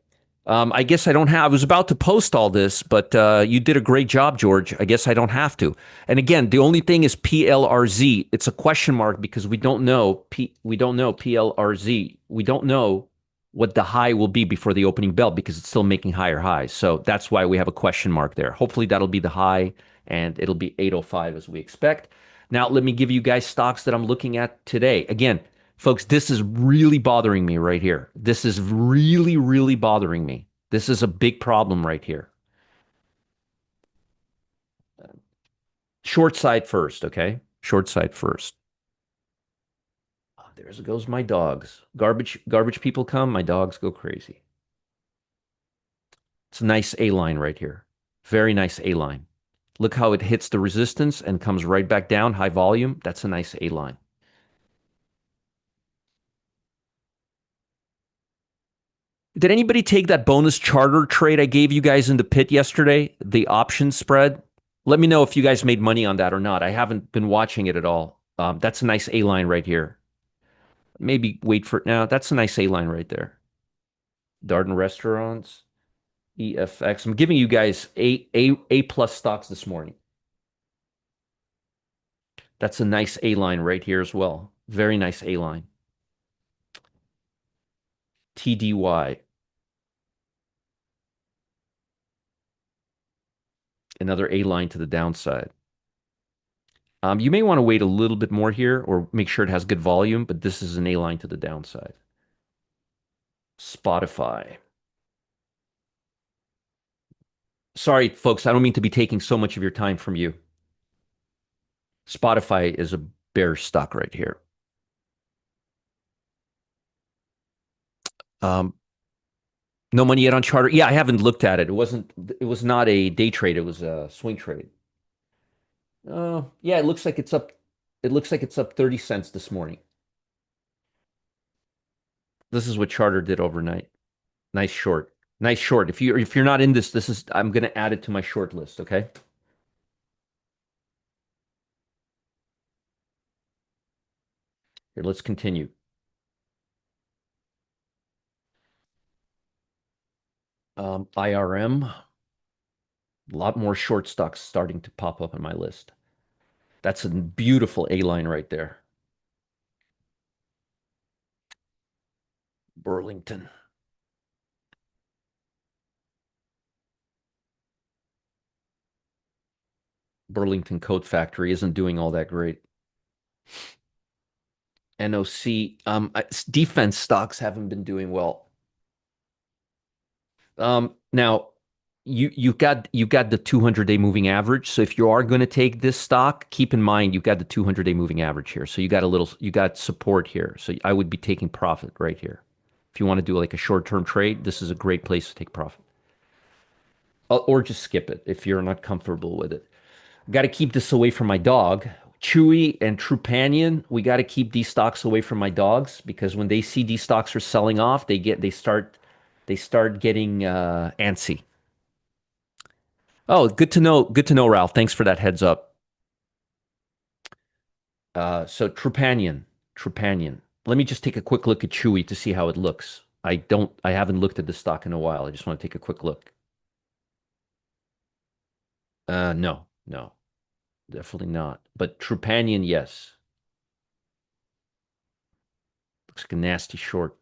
I guess I don't have. I was about to post all this, but you did a great job, George. I guess I don't have to. And again, the only thing is PLRZ. It's a question mark because we don't know we don't know PLRZ. We don't know what the high will be before the opening bell because it's still making higher highs. So that's why we have a question mark there. Hopefully that'll be the high and it'll be 805 as we expect. Now let me give you guys stocks that I'm looking at today. Again, folks, this is really bothering me right here. This is really, really bothering me. This is a big problem right here. Short side first, okay? Short side first. Oh, there goes my dogs. Garbage people come, my dogs go crazy. It's a nice A line right here. Very nice A line. Look how it hits the resistance and comes right back down, high volume. That's a nice A line. Did anybody take that bonus charter trade I gave you guys in the pit yesterday? The option spread? Let me know if you guys made money on that or not. I haven't been watching it at all. That's a nice A line right here. Maybe wait for it now. That's a nice A line right there. Darden Restaurants, EFX. I'm giving you guys A plus stocks this morning. That's a nice A line right here as well. Very nice A line. TDY. Another A line to the downside. You may want to wait a little bit more here or make sure it has good volume, but this is an A line to the downside. Spotify. Sorry, folks, I don't mean to be taking so much of your time from you. Spotify is a bear stock right here. No money yet on charter. Yeah, I haven't looked at it. It was not a day trade, it was a swing trade. Yeah, it looks like it's up. It looks like it's up 30 cents this morning. This is what charter did overnight. Nice short. Nice short. If you're not in this, I'm going to add it to my short list, okay? Here, let's continue. IRM, a lot more short stocks starting to pop up on my list. That's a beautiful A line right there. Burlington. Burlington Coat Factory isn't doing all that great. NOC, defense stocks haven't been doing well. Now you've got the 200-day moving average. So if you are going to take this stock, keep in mind you've got the 200-day moving average here. So you got support here. So I would be taking profit right here. If you want to do like a short-term trade, this is a great place to take profit. Or just skip it if you're not comfortable with it. Got to keep this away from my dog. Chewy and Trupanion, we got to keep these stocks away from my dogs because when they see these stocks are selling off, they start getting antsy. Oh, good to know. Good to know, Ralph. Thanks for that heads up. So Trupanion. Let me just take a quick look at Chewy to see how it looks. I haven't looked at the stock in a while. I just want to take a quick look. No, definitely not. But Trupanion, yes. Looks like a nasty short.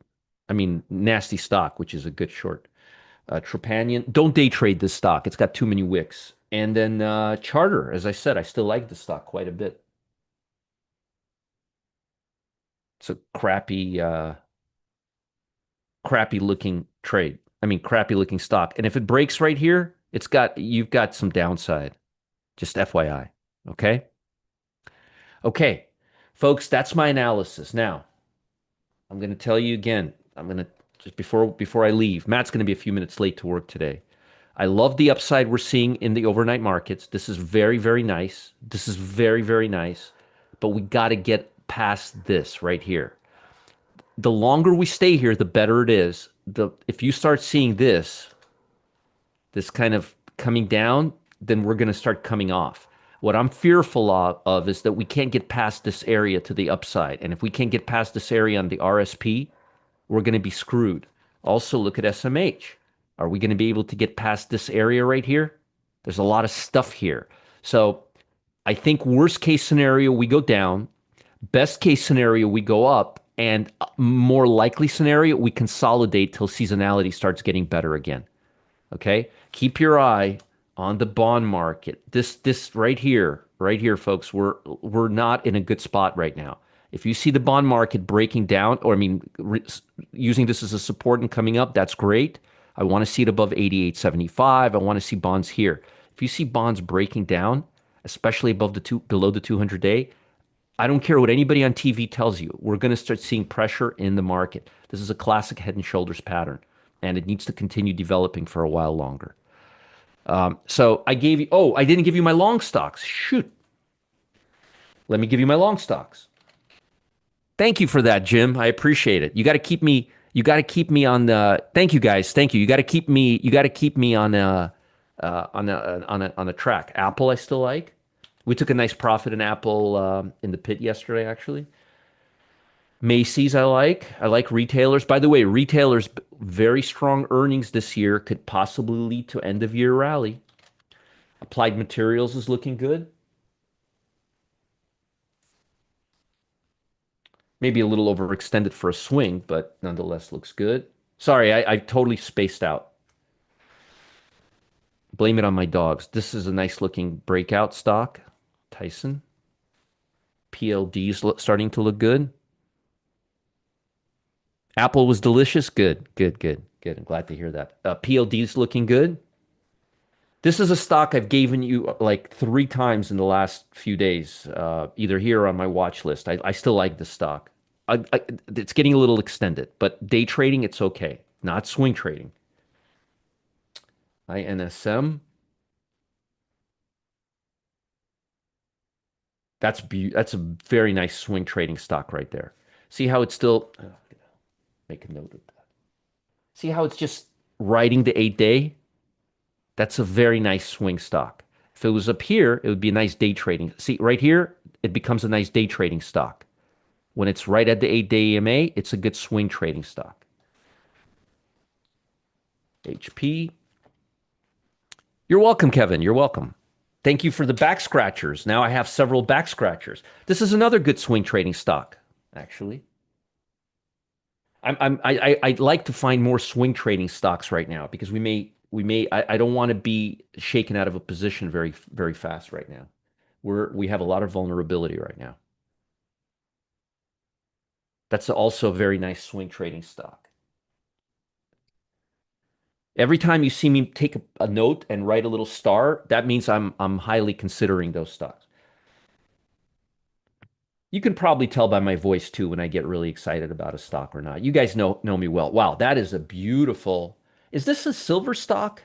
I mean, nasty stock, which is a good short. Trupanion, don't day trade this stock. It's got too many wicks. And then Charter, as I said, I still like the stock quite a bit. It's a crappy looking trade. I mean, crappy looking stock. And if it breaks right here, you've got some downside. Just FYI. Okay. Okay, folks, that's my analysis. Now, I'm going to tell you again. I'm going to just before I leave. Matt's going to be a few minutes late to work today. I love the upside we're seeing in the overnight markets. This is very, very nice. This is very, very nice. But we got to get past this right here. The longer we stay here, the better it is. If you start seeing this kind of coming down, then we're going to start coming off. What I'm fearful of is that we can't get past this area to the upside. And if we can't get past this area on the RSP, we're going to be screwed. Also, look at SMH. Are we going to be able to get past this area right here? There's a lot of stuff here. So I think worst case scenario, we go down. Best case scenario, we go up. And more likely scenario, we consolidate till seasonality starts getting better again. Okay? Keep your eye on the bond market. This right here, folks, we're not in a good spot right now. If you see the bond market breaking down, or I mean, using this as a support and coming up, that's great. I want to see it above 88.75. I want to see bonds here. If you see bonds breaking down, especially below the 200-day, I don't care what anybody on TV tells you. We're going to start seeing pressure in the market. This is a classic head and shoulders pattern, and it needs to continue developing for a while longer. So I gave you, oh, I didn't give you my long stocks. Shoot. Let me give you my long stocks. Thank you for that, Jim. I appreciate it. You got to keep me on the, thank you guys. Thank you. You got to keep me on a track. Apple, I still like. We took a nice profit in Apple in the pit yesterday, actually. Macy's, I like. I like retailers. By the way, retailers, very strong earnings this year could possibly lead to end of year rally. Applied Materials is looking good. Maybe a little overextended for a swing, but nonetheless looks good. Sorry, I totally spaced out. Blame it on my dogs. This is a nice looking breakout stock. Tyson. PLD's starting to look good. Apple was delicious. Good, good, good, good. I'm glad to hear that. PLD's looking good. This is a stock I've given you like three times in the last few days, either here or on my watch list. I still like this stock. It's getting a little extended, but day trading, it's okay. Not swing trading. INSM. That's a very nice swing trading stock right there. See how it's still, make a note of that. See how it's just riding the 8 day? That's a very nice swing stock. If it was up here, it would be a nice day trading. See, right here, it becomes a nice day trading stock. When it's right at the 8 day EMA, it's a good swing trading stock. HP. You're welcome, Kevin. You're welcome. Thank you for the back scratchers. Now I have several back scratchers. This is another good swing trading stock, actually. I'd like to find more swing trading stocks right now because I don't want to be shaken out of a position very fast right now. We have a lot of vulnerability right now. That's also a very nice swing trading stock. Every time you see me take a note and write a little star, that means I'm highly considering those stocks. You can probably tell by my voice too when I get really excited about a stock or not. You guys know me well. Wow, that is a beautiful. Is this a silver stock?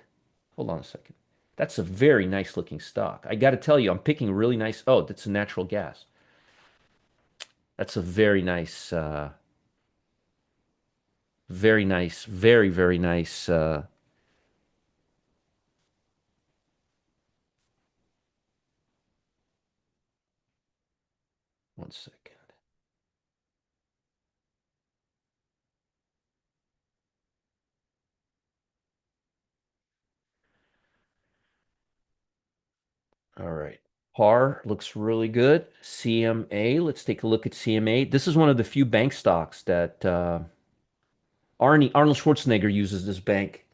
Hold on a second. That's a very nice looking stock. I got to tell you, I'm picking really nice. Oh, that's a natural gas. That's a very nice, very nice. One second. All right. PAR looks really good. CMA, let's take a look at CMA. This is one of the few bank stocks that Arnold Schwarzenegger uses this bank.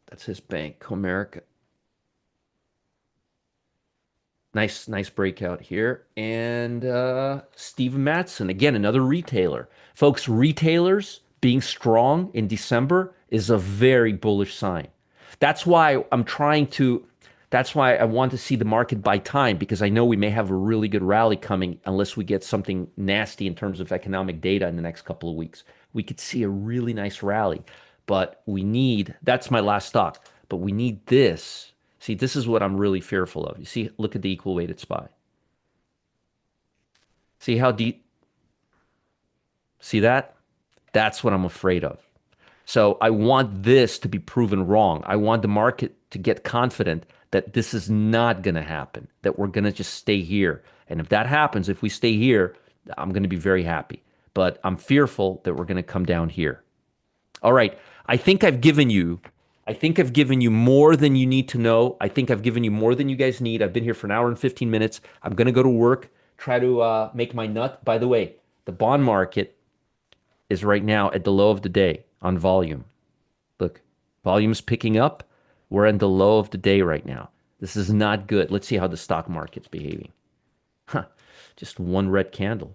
That's his bank, Comerica. Nice breakout here. And Steven Matson, again, another retailer. Folks, retailers being strong in December is a very bullish sign. That's why I'm trying to, that's why I want to see the market buy time because I know we may have a really good rally coming unless we get something nasty in terms of economic data in the next couple of weeks. We could see a really nice rally, but that's my last stock, but we need this. See, this is what I'm really fearful of. You see, look at the equal weighted SPY. See how deep, see that? That's what I'm afraid of. So I want this to be proven wrong. I want the market to get confident that this is not going to happen, that we're going to just stay here. And if that happens, if we stay here, I'm going to be very happy. But I'm fearful that we're going to come down here. All right. I think I've given you more than you need to know. I think I've given you more than you guys need. I've been here for an hour and 15 minutes. I'm going to go to work, try to make my nut. By the way, the bond market is right now at the low of the day on volume. Look, volume's picking up. We're in the low of the day right now. This is not good. Let's see how the stock market's behaving. Huh, just one red candle.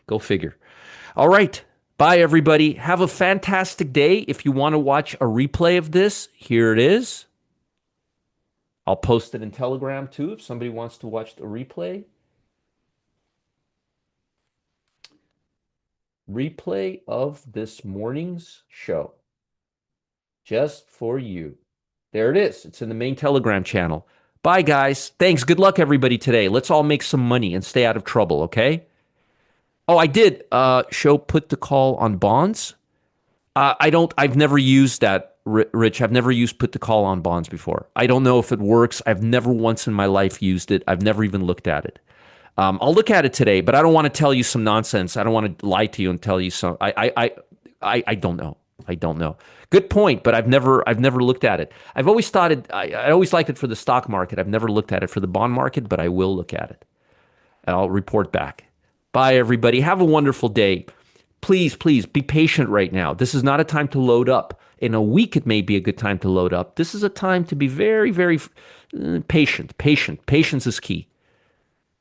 Go figure. All right. Bye, everybody. Have a fantastic day. If you want to watch a replay of this, here it is. I'll post it in Telegram too if somebody wants to watch the replay. Replay of this morning's show just for you. There it is. It's in the main Telegram channel. Bye, guys. Thanks. Good luck, everybody, today. Let's all make some money and stay out of trouble, okay? Oh, I did show put the call on bonds. I've never used that, Rich. I've never used put the call on bonds before. I don't know if it works. I've never once in my life used it. I've never even looked at it. I'll look at it today, but I don't want to tell you some nonsense. I don't want to lie to you and tell you some. I don't know. I don't know. Good point, but I've never looked at it. I've always thought it. I always liked it for the stock market. I've never looked at it for the bond market, but I will look at it. And I'll report back. Bye, everybody. Have a wonderful day. Please, please be patient right now. This is not a time to load up. In a week, it may be a good time to load up. This is a time to be very, very patient. Patience is key.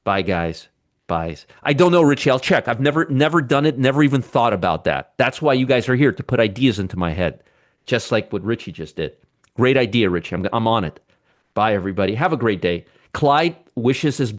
Bye, guys. Bye. I don't know, Richie. I'll check. I've never done it, never even thought about that. That's why you guys are here, to put ideas into my head, just like what Richie just did. Great idea, Richie. I'm on it. Bye, everybody. Have a great day. Clyde wishes his